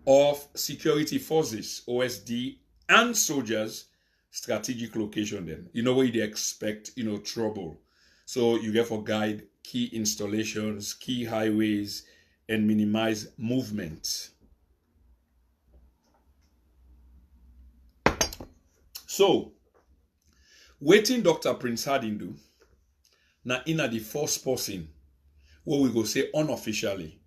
Speaker 1: of security forces, OSD, and soldiers strategic location them. You know where they expect, trouble. So you get for guide key installations, key highways, and minimize movement. So, waiting Dr. Prince Harding do, now in the first person, what we go say unofficially,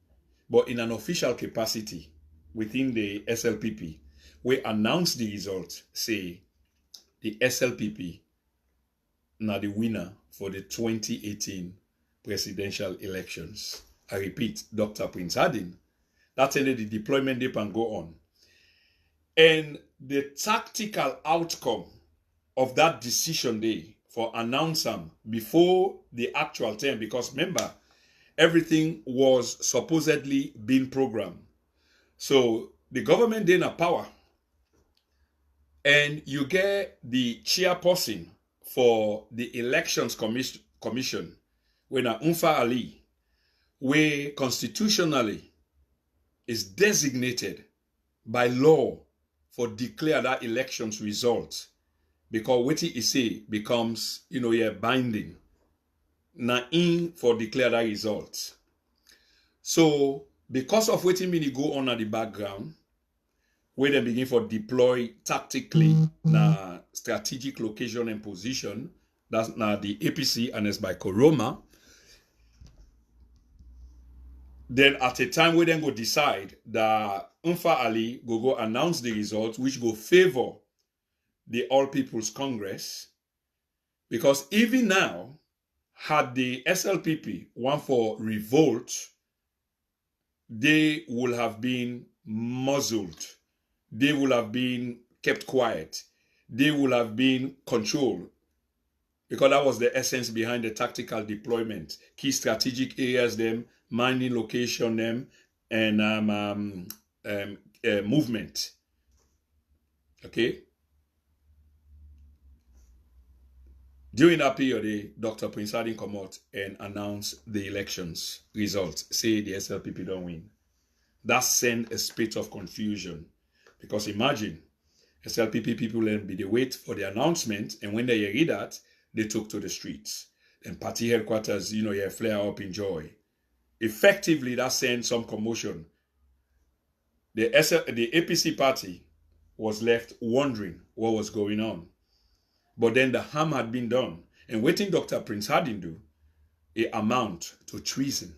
Speaker 1: but in an official capacity within the SLPP, we announce the results, say the SLPP now the winner for the 2018 presidential elections. I repeat, Dr. Prince Harding, that's ended the deployment dip and go on. And the tactical outcome of that decision day for announcing before the actual term, because remember, everything was supposedly being programmed. So the government didn't have power. And you get the chairperson for the elections commission, when Umfa Ali, where constitutionally is designated by law for declare that elections result, because what he say becomes, binding. Now in for declare that result. So because of what he go on at the background, where they begin for deploy tactically na strategic location and position, that's now the APC and it's by Koroma. Then at a time where then go decide that Umfa Ali go announce the results which go favor the All People's Congress, because even now, had the SLPP won for revolt, they would have been muzzled. They would have been kept quiet. They would have been controlled, because that was the essence behind the tactical deployment. Key strategic areas, them, mining location, them, and movement. Okay? During that period, Dr. Prince Harding come out and announce the elections results, say the SLPP don't win. That sent a spate of confusion. Because imagine, SLPP people then be they wait for the announcement, and when they hear that, they took to the streets. And party headquarters, flare up in joy. Effectively, that sent some commotion. The APC party was left wondering what was going on. But then the harm had been done. And waiting Dr. Prince Harding do, it amount to treason.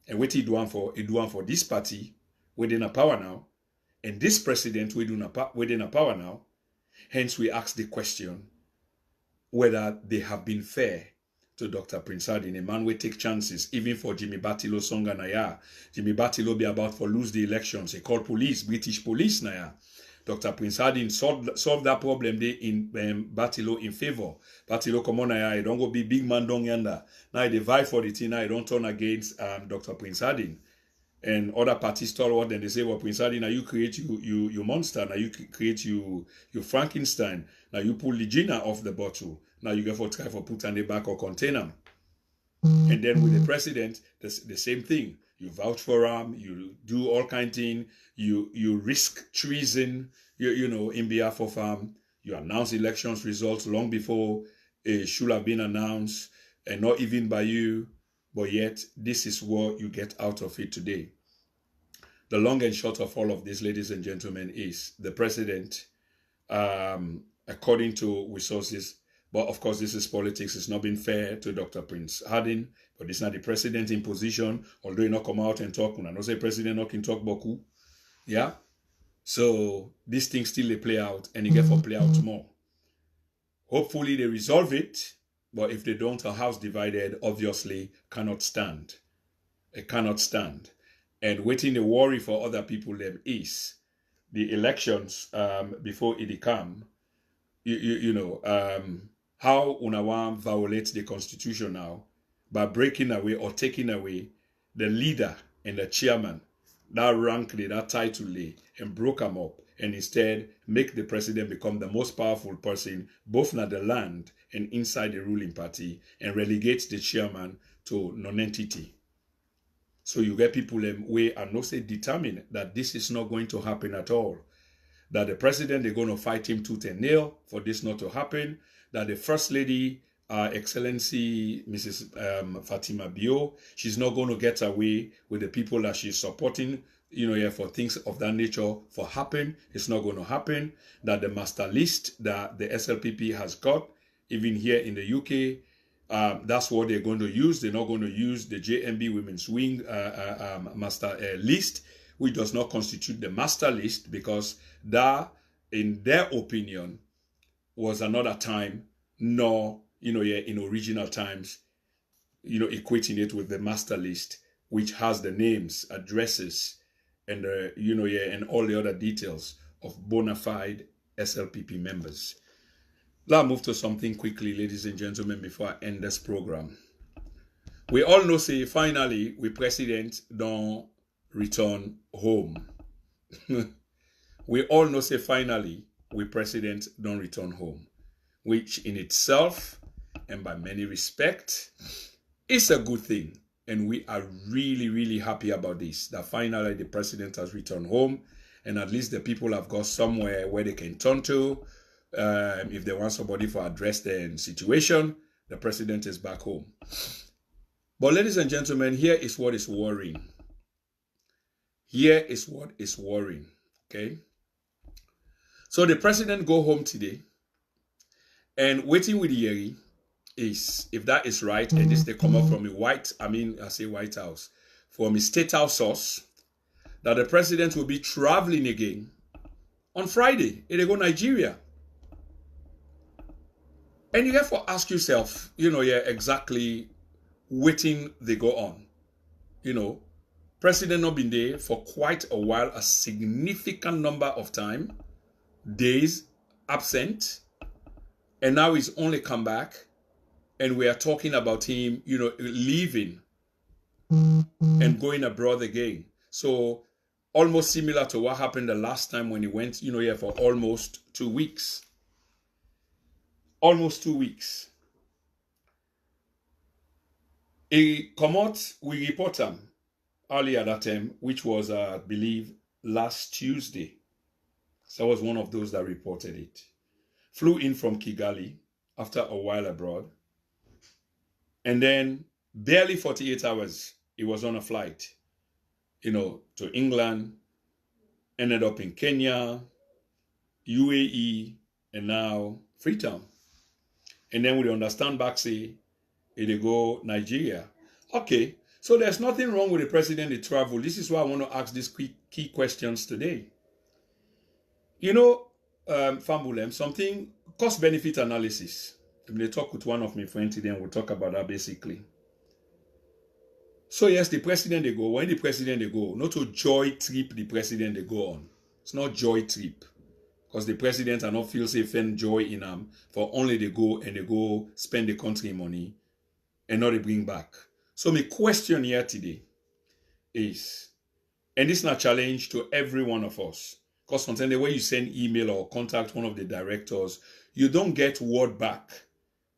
Speaker 1: And what he do for this party, within a power now, and this president within a power now. Hence, we ask the question whether they have been fair to Dr. Prince Harding, a man will take chances, even for Jimmy Batilo Songa Naya. Jimmy Batilo be about for lose the elections. He called police, British police Naya. Dr. Prince Harding solved that problem there in Batilo in favor. Batilo come on Naya, don't go be big man down yonder. Now they vie for the thing, now don't turn against Dr. Prince Harding. And other parties stalwart, and they say, well, Prince Harding, now you create you monster, now you create you Frankenstein, now you pull the gina off the bottle, now you get for try for put on the back or container. And then with the president, the same thing. You vouch for him, you do all kind of thing, you risk treason, in behalf of him. You announce elections results long before it should have been announced, and not even by you. But yet, this is what you get out of it today. The long and short of all of this, ladies and gentlemen, is the president, according to resources, but of course, this is politics. It's not been fair to Dr. Prince Harding, but it's not the president in position, although he not come out and talk. I know say president not can talk boku. Yeah? So, this thing still they play out, and it get for play out more. Hopefully, they resolve it. But if they don't, a house divided obviously cannot stand. It cannot stand. And waiting the worry for other people them is the elections before it come. How Unawan violates the constitution now by breaking away or taking away the leader and the chairman, that rank, that title, and broke them up. And instead make the president become the most powerful person, both in the land and inside the ruling party, and relegate the chairman to non-entity. So you get people who are not say determined that this is not going to happen at all. that the president, they're going to fight him tooth and nail for this not to happen, that the First Lady, Excellency Mrs. Fatima Bio, she's not going to get away with the people that she's supporting, for things of that nature for happen. It's not going to happen. That the master list that the SLPP has got, even here in the UK, that's what they're going to use. They're not going to use the JMB Women's Wing master list, which does not constitute the master list, because that, in their opinion, was another time, nor, in original times, equating it with the master list, which has the names, addresses, and, and all the other details of bona fide SLPP members. Let's move to something quickly, ladies and gentlemen, before I end this program. We all know, say, finally, we president don't return home. We all know, say, finally, we president don't return home, which in itself, and by many respects, is a good thing. And we are really, really happy about this, that finally the president has returned home, and at least the people have got somewhere where they can turn to. If they want somebody for address their situation, the president is back home. But ladies and gentlemen, here is what is worrying. Here is what is worrying, okay? So the president go home today, and waiting with Yeri is, if that is right, and this they come up from a White House, from a State House source, that the president will be traveling again on Friday. They go Nigeria. And you therefore ask yourself, exactly waiting they go on. President not been there for quite a while, a significant number of time, days absent, and now he's only come back, and we are talking about him, leaving and going abroad again. So almost similar to what happened the last time when he went, for almost 2 weeks. Almost 2 weeks. He come out, we report him earlier that time, which was, I believe, last Tuesday. So I was one of those that reported it. Flew in from Kigali after a while abroad. And then barely 48 hours, he was on a flight, to England, ended up in Kenya, UAE, and now Freetown. And then we understand back, say, they go Nigeria. Okay, so there's nothing wrong with the president to travel. This is why I want to ask these key questions today. Fambulem, something, cost-benefit analysis. They talk with one of my friends today, and we'll talk about that basically. So yes, the president they go. When the president they go, not a joy trip the president they go on. It's not joy trip. Because the president are not feel safe and joy in them, for only they go and they go spend the country money and not they bring back. So my question here today is, and this is a challenge to every one of us, because sometimes the way you send email or contact one of the directors, you don't get word back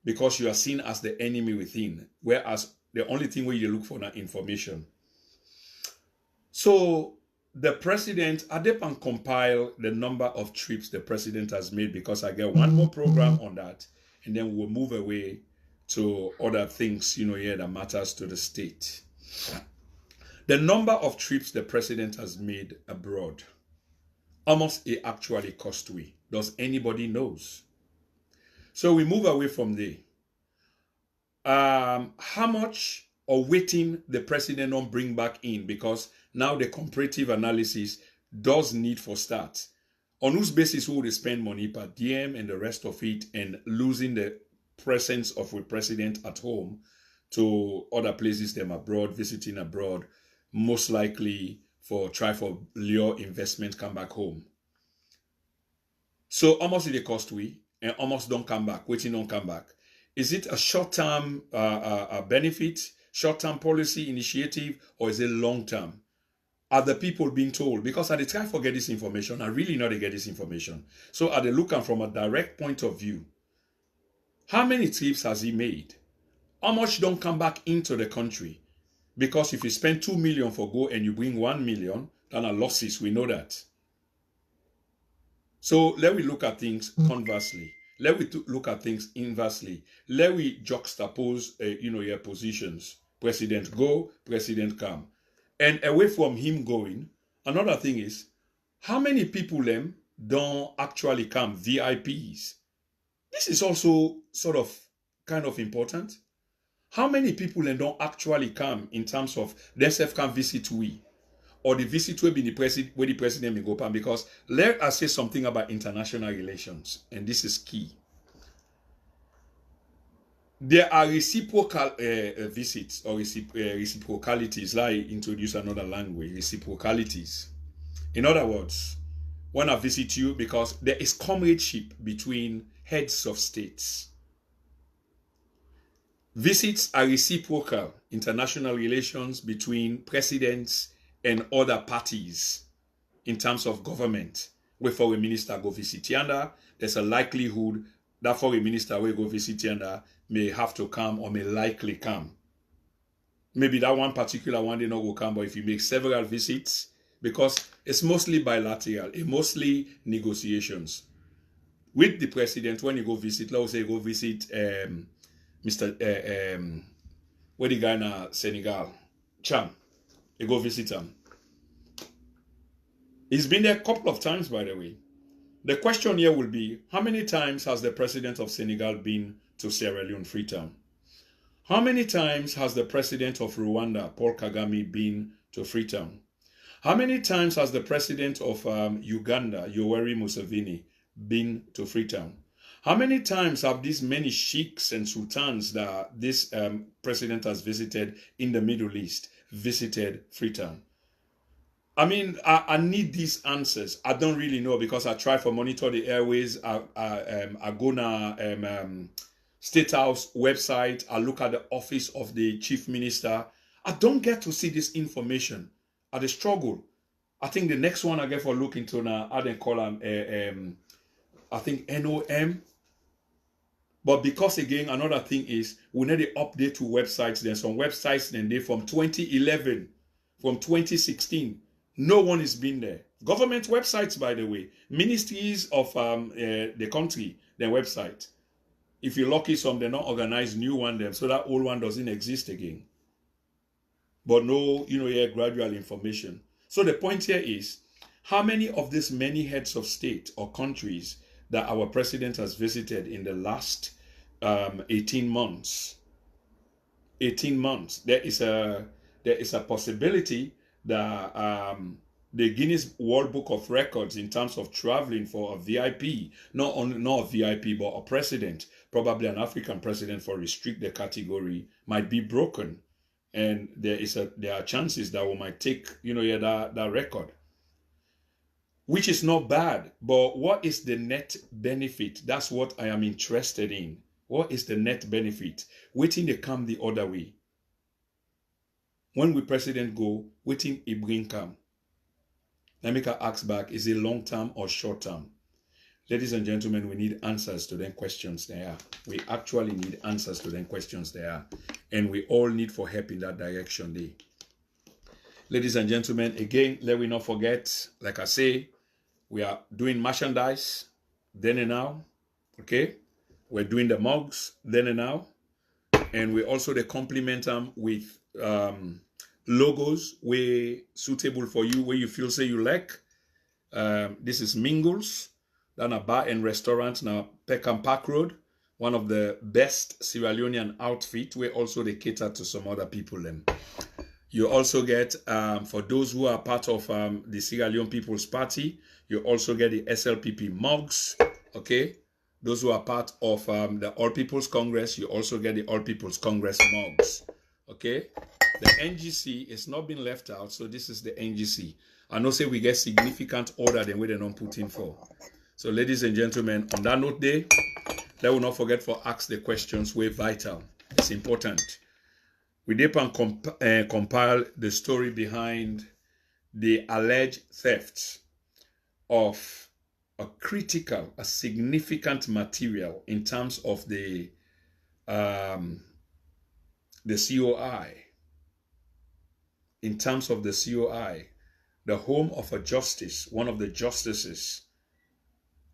Speaker 1: because you are seen as the enemy within, whereas the only thing where you look for that information. So the president, Adepan compile the number of trips the president has made, because I get one more program on that, and then we'll move away to other things, that matters to the state. The number of trips the president has made abroad, almost it actually cost we. Does anybody knows? So we move away from there. How much or waiting the president don't bring back in, because now the comparative analysis does need for start. On whose basis will they spend money per diem and the rest of it, and losing the presence of a president at home to other places, them abroad, visiting abroad, most likely for try for lure investment come back home. So almost it cost we, and almost don't come back, waiting don't come back. Is it a short-term benefit, short-term policy initiative, or is it long-term? Are the people being told? Because I try to get this information, I really know they get this information. So are they looking from a direct point of view? How many trips has he made? How much don't come back into the country? Because if you spend 2 million for go and you bring 1 million, then are losses, we know that. So let we look at things conversely. Let we look at things inversely. Let we juxtapose, your positions. President go, president come. And away from him going, another thing is, how many people them don't actually come, VIPs? This is also sort of kind of important. How many people then don't actually come in terms of themselves can visit we? Or the visit will be the president where the president may go pan, because let us say something about international relations, and this is key. There are reciprocal visits or reciprocalities. Like introduce another language, reciprocalities. In other words, when I visit you, because there is comradeship between heads of states. Visits are reciprocal international relations between presidents and other parties in terms of government. Where foreign minister go visit yanda, there's a likelihood that foreign minister will go visit yanda may have to come or may likely come. Maybe that one particular one they not go come, but if you make several visits, because it's mostly bilateral, it's mostly negotiations. With the president, when you go visit, let's say you go visit where the guy in Senegal, Cham, you go visit him. He's been there a couple of times, by the way. The question here will be, how many times has the president of Senegal been to Sierra Leone, Freetown? How many times has the president of Rwanda, Paul Kagame, been to Freetown? How many times has the president of Uganda, Yoweri Museveni, been to Freetown? How many times have these many sheikhs and sultans that this president has visited in the Middle East visited Freetown? I mean, I need these answers. I don't really know, because I try to monitor the airways. I go na State House website. I look at the office of the chief minister. I don't get to see this information. I struggle. I think the next one I get for look into now, I didn't call them, I think NOM. But because again, another thing is we need to update to websites. There's some websites then they from 2011, from 2016. No one has been there. Government websites, by the way, ministries of the country, their website. If you're lucky, some they're not organized new one them, so that old one doesn't exist again. But no, gradual information. So the point here is, how many of these many heads of state or countries that our president has visited in the last 18 months? 18 months. There is a possibility that the Guinness World Book of Records in terms of traveling for a VIP, not a VIP, but a president, probably an African president for restricted category, might be broken. And there are chances that we might take, that record. Which is not bad, but what is the net benefit? That's what I am interested in. What is the net benefit? Waiting they come the other way. When we president go, waiting it bring come. Let me ask back, is it long term or short term? Ladies and gentlemen, we need answers to them questions there. We actually need answers to them questions there. And we all need for help in that direction there. Ladies and gentlemen, again, let me not forget, like I say, we are doing merchandise then and now. Okay? We're doing the mugs then and now. And we also complement them with logos where suitable for you, where you feel say you like. This is Mingles, then a bar and restaurant now Peckham Park Road, one of the best Sierra Leonean outfit where also they cater to some other people then. You also get, for those who are part of the Sierra Leone People's Party, you also get the SLPP mugs, okay? Those who are part of the All People's Congress, you also get the All People's Congress mugs, okay? The NGC is not been left out, so this is the NGC. I know say we get significant order than we don't put in for. So ladies and gentlemen, on that note day, let will not forget for ask the questions were vital. It's important. We did compile the story behind the alleged theft of a significant material in terms of the COI. In terms of the COI, the home of a justice, one of the justices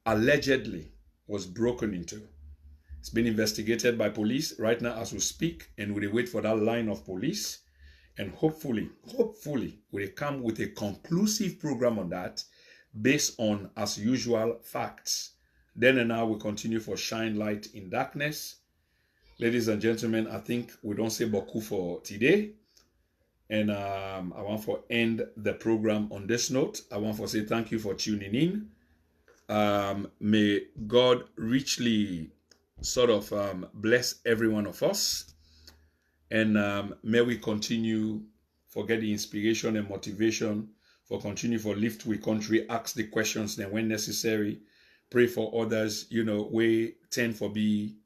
Speaker 1: allegedly was broken into. It's been investigated by police right now as we speak, and we wait for that line of police. And hopefully, we'll come with a conclusive program on that based on, as usual, facts. Then and now we continue for Shine Light in Darkness. Ladies and gentlemen, I think we don't say beaucoup for today. And I want to end the program on this note. I want to say thank you for tuning in. May God richly sort of bless every one of us. And may we continue for get the inspiration and motivation for continue for lift we country, ask the questions then when necessary, pray for others, you know, we tend for be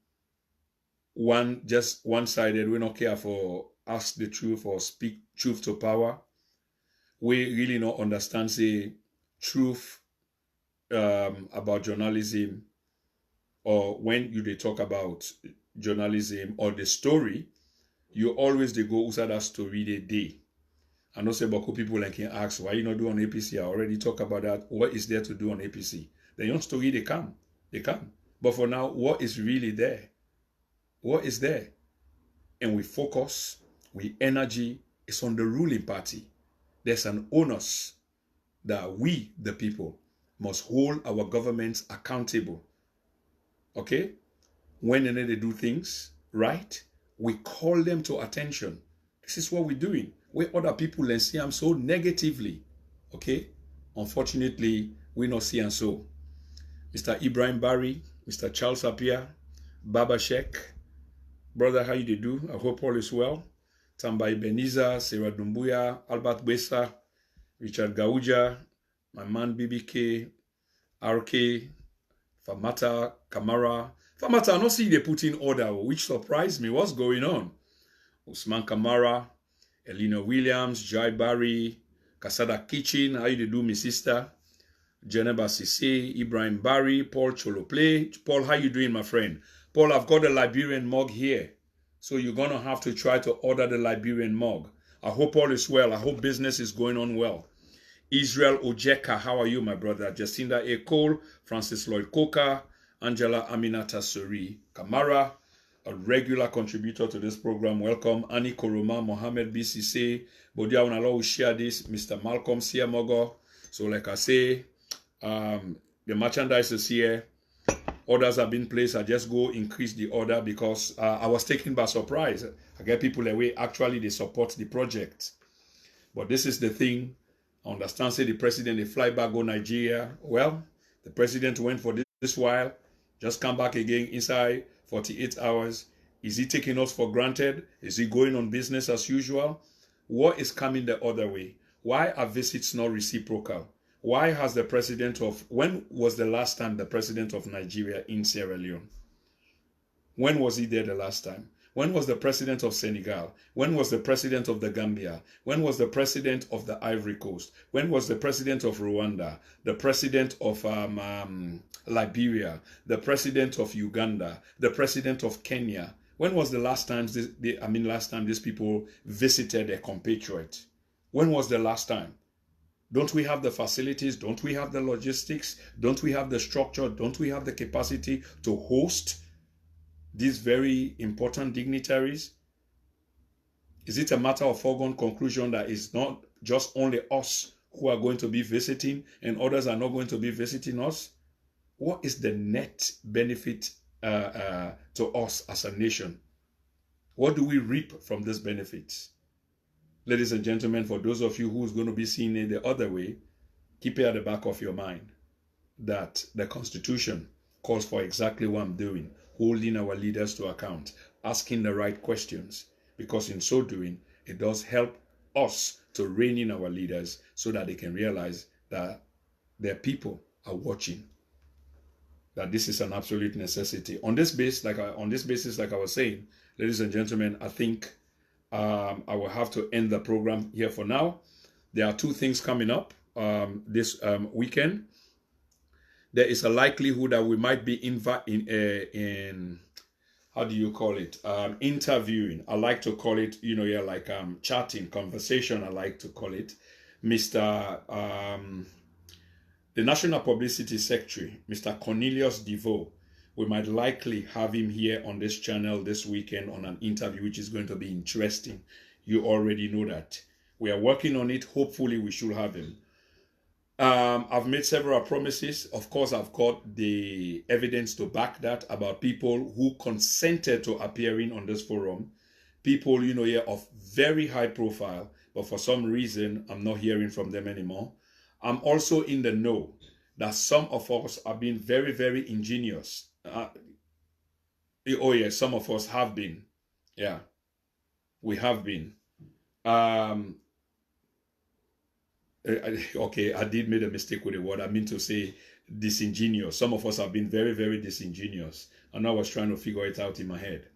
Speaker 1: just one-sided. We don't care for ask the truth or speak truth to power. We really not understand say truth about journalism, or when they talk about journalism or the story, you always they go outside that story the day. I know say about people like can ask why you not do on APC. I already talk about that. What is there to do on APC? The young story they come. But for now, what is really there? What is there? And we focus, we energy is on the ruling party. There's an onus that we, the people, must hold our governments accountable. Okay? When they do things right, we call them to attention. This is what we're doing. Where other people and see them so negatively. Okay? Unfortunately, we not see them so. Mr. Ibrahim Barry, Mr. Charles Appiah, Baba Sheikh, brother, how you do? I hope all is well. Tambai Beniza, Sarah Dumbuya, Albert Besa, Richard Gauja, my man BBK, RK, Famata, Kamara. Famata, I don't see they put in order, which surprised me. What's going on? Usman Kamara, Elena Williams, Jai Barry, Kasada Kitchen, how you do, my sister? Geneva Sisse, Ibrahim Barry, Paul Cholople. Paul, how you doing, my friend? Paul, I've got a Liberian mug here. So you're going to have to try to order the Liberian mug. I hope all is well. I hope business is going on well. Israel Ojeka, how are you, my brother? Jacinda A. Cole, Francis Lloyd Coker, Angela Aminata Suri Kamara, a regular contributor to this program. Welcome. Annie Koroma, Mohammed BCC, Bodia Unala will share this, Mr. Malcolm Siamogo. So like I say, the merchandise is here. Orders have been placed. I just go increase the order because I was taken by surprise. I get people away. Actually, they support the project. But this is the thing. I understand, say the president, they fly back, go Nigeria. Well, the president went for this while, just come back again inside 48 hours. Is he taking us for granted? Is he going on business as usual? What is coming the other way? Why are visits not reciprocal? Why has the president of, when was the last time the president of Nigeria in Sierra Leone? When was he there the last time? When was the president of Senegal? When was the president of the Gambia? When was the president of the Ivory Coast? When was the president of Rwanda? The president of Liberia? The president of Uganda? The president of Kenya? When was the last time these people visited a compatriot? When was the last time? Don't we have the facilities? Don't we have the logistics? Don't we have the structure? Don't we have the capacity to host these very important dignitaries? Is it a matter of foregone conclusion that it's not just only us who are going to be visiting and others are not going to be visiting us? What is the net benefit to us as a nation? What do we reap from these benefits? Ladies and gentlemen, for those of you who's going to be seeing it the other way, keep it at the back of your mind that the Constitution calls for exactly what I'm doing, holding our leaders to account, asking the right questions, because in so doing, it does help us to rein in our leaders so that they can realize that their people are watching, that this is an absolute necessity. On this basis, like I was saying, ladies and gentlemen, I think I will have to end the program here for now. There are two things coming up this weekend. There is a likelihood that we might be in how do you call it? Interviewing. I like to call it, like chatting, conversation, I like to call it. Mr. the National Publicity Secretary, Mr. Cornelius DeVoe, we might likely have him here on this channel this weekend on an interview, which is going to be interesting. You already know that. We are working on it. Hopefully, we should have him. I've made several promises. Of course, I've got the evidence to back that about people who consented to appearing on this forum. People, you know, here of very high profile, but for some reason, I'm not hearing from them anymore. I'm also in the know that some of us have been very, very ingenious. Oh, yeah, some of us have been. Yeah, we have been. Okay, I did make a mistake with the word. I mean to say disingenuous. Some of us have been very, very disingenuous. And I was trying to figure it out in my head.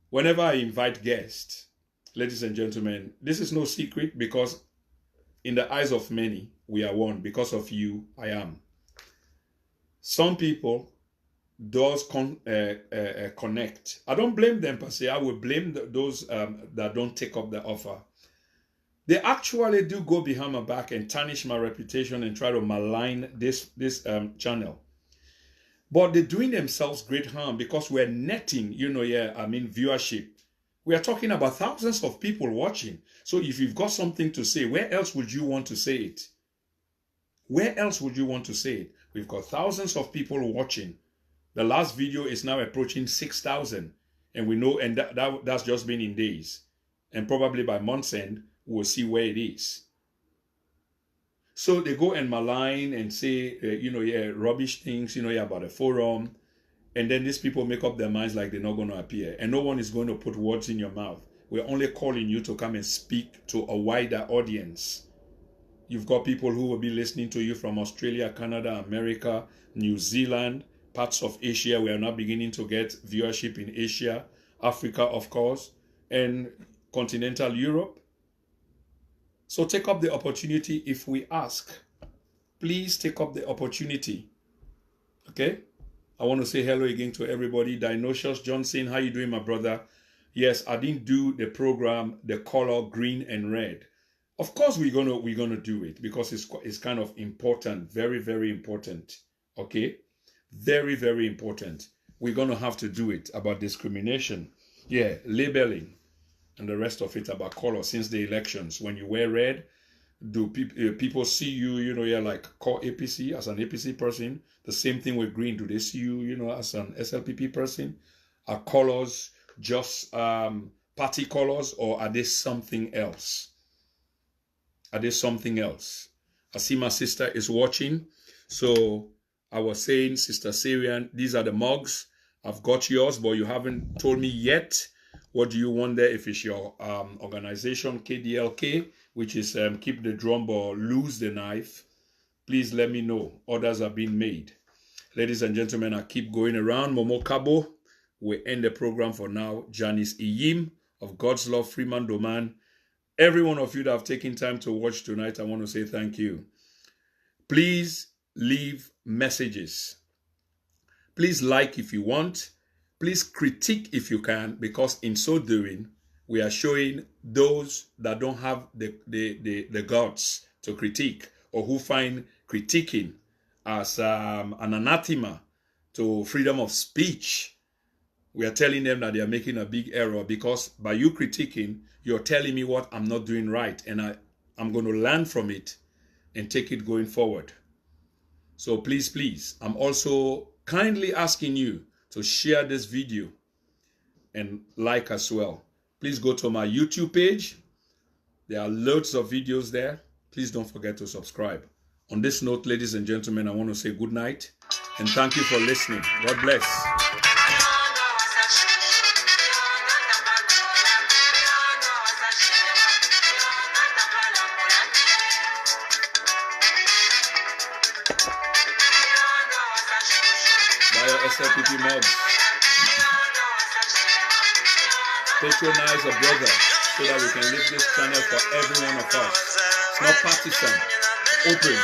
Speaker 1: Whenever I invite guests, ladies and gentlemen, this is no secret because in the eyes of many, we are one. Because of you, I am. Some people does connect. I don't blame them per se. I will blame those that don't take up the offer. They actually do go behind my back and tarnish my reputation and try to malign this channel. But they're doing themselves great harm because we're netting, you know, viewership. We are talking about thousands of people watching. So if you've got something to say, where else would you want to say it? Where else would you want to say it? We've got thousands of people watching. The last video is now approaching 6,000. And we know, and that's just been in days. And probably by month's end, we'll see where it is. So they go and malign and say, rubbish things, about the forum. And then these people make up their minds like they're not going to appear. And no one is going to put words in your mouth. We're only calling you to come and speak to a wider audience. You've got people who will be listening to you from Australia, Canada, America, New Zealand, parts of Asia. We are now beginning to get viewership in Asia, Africa, of course, and continental Europe. So take up the opportunity if we ask. Please take up the opportunity. Okay? I want to say hello again to everybody. Dionysius Johnson, how you doing, my brother? Yes, I didn't do the program, the color green and red. Of course, we're gonna do it because it's kind of important, very, very important. Okay, very, very important. We're gonna have to do it about discrimination, yeah, labeling, and the rest of it about color. Since the elections, when you wear red, do people see you? Like call APC as an APC person. The same thing with green. Do they see you? As an SLPP person? Are colors just party colors, or are they something else? Are they something else? I see my sister is watching. So I was saying, Sister Syrian, these are the mugs. I've got yours, but you haven't told me yet. What do you want there? If it's your organization, KDLK, which is keep the drum but lose the knife, please let me know. Orders are being made. Ladies and gentlemen, I keep going around. Momo Kabo, we end the program for now. Janice Iyim of God's Love, Freeman Doman. Every one of you that have taken time to watch tonight, I want to say thank you. Please leave messages. Please like if you want. Please critique if you can, because in so doing, we are showing those that don't have the guts to critique, or who find critiquing as an anathema to freedom of speech. We are telling them that they are making a big error, because by you critiquing, you're telling me what I'm not doing right, and I'm going to learn from it and take it going forward. So please, please, I'm also kindly asking you to share this video and like as well. Please go to my YouTube page. There are loads of videos there. Please don't forget to subscribe. On this note, ladies and gentlemen, I want to say good night and thank you for listening. God bless. SLPP mods. Patronize a brother so that we can lift this channel for every one of us. It's not partisan. Open.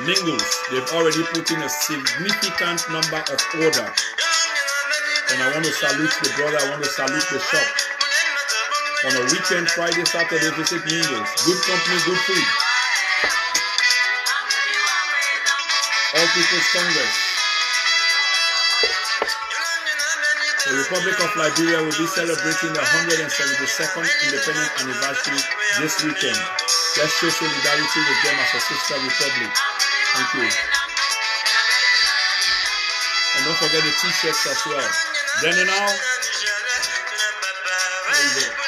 Speaker 1: Mingles. They've already put in a significant number of orders. And I want to salute the brother. I want to salute the shop. On a weekend, Friday, Saturday, visit Mingles. Good company, good food. All People's Congress. The Republic of Liberia will be celebrating the 172nd Independence Anniversary this weekend. Let's show solidarity with them as a sister republic. Thank you. And don't forget the t-shirts as well. Then and now, there you go.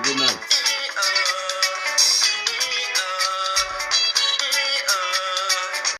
Speaker 1: Good night.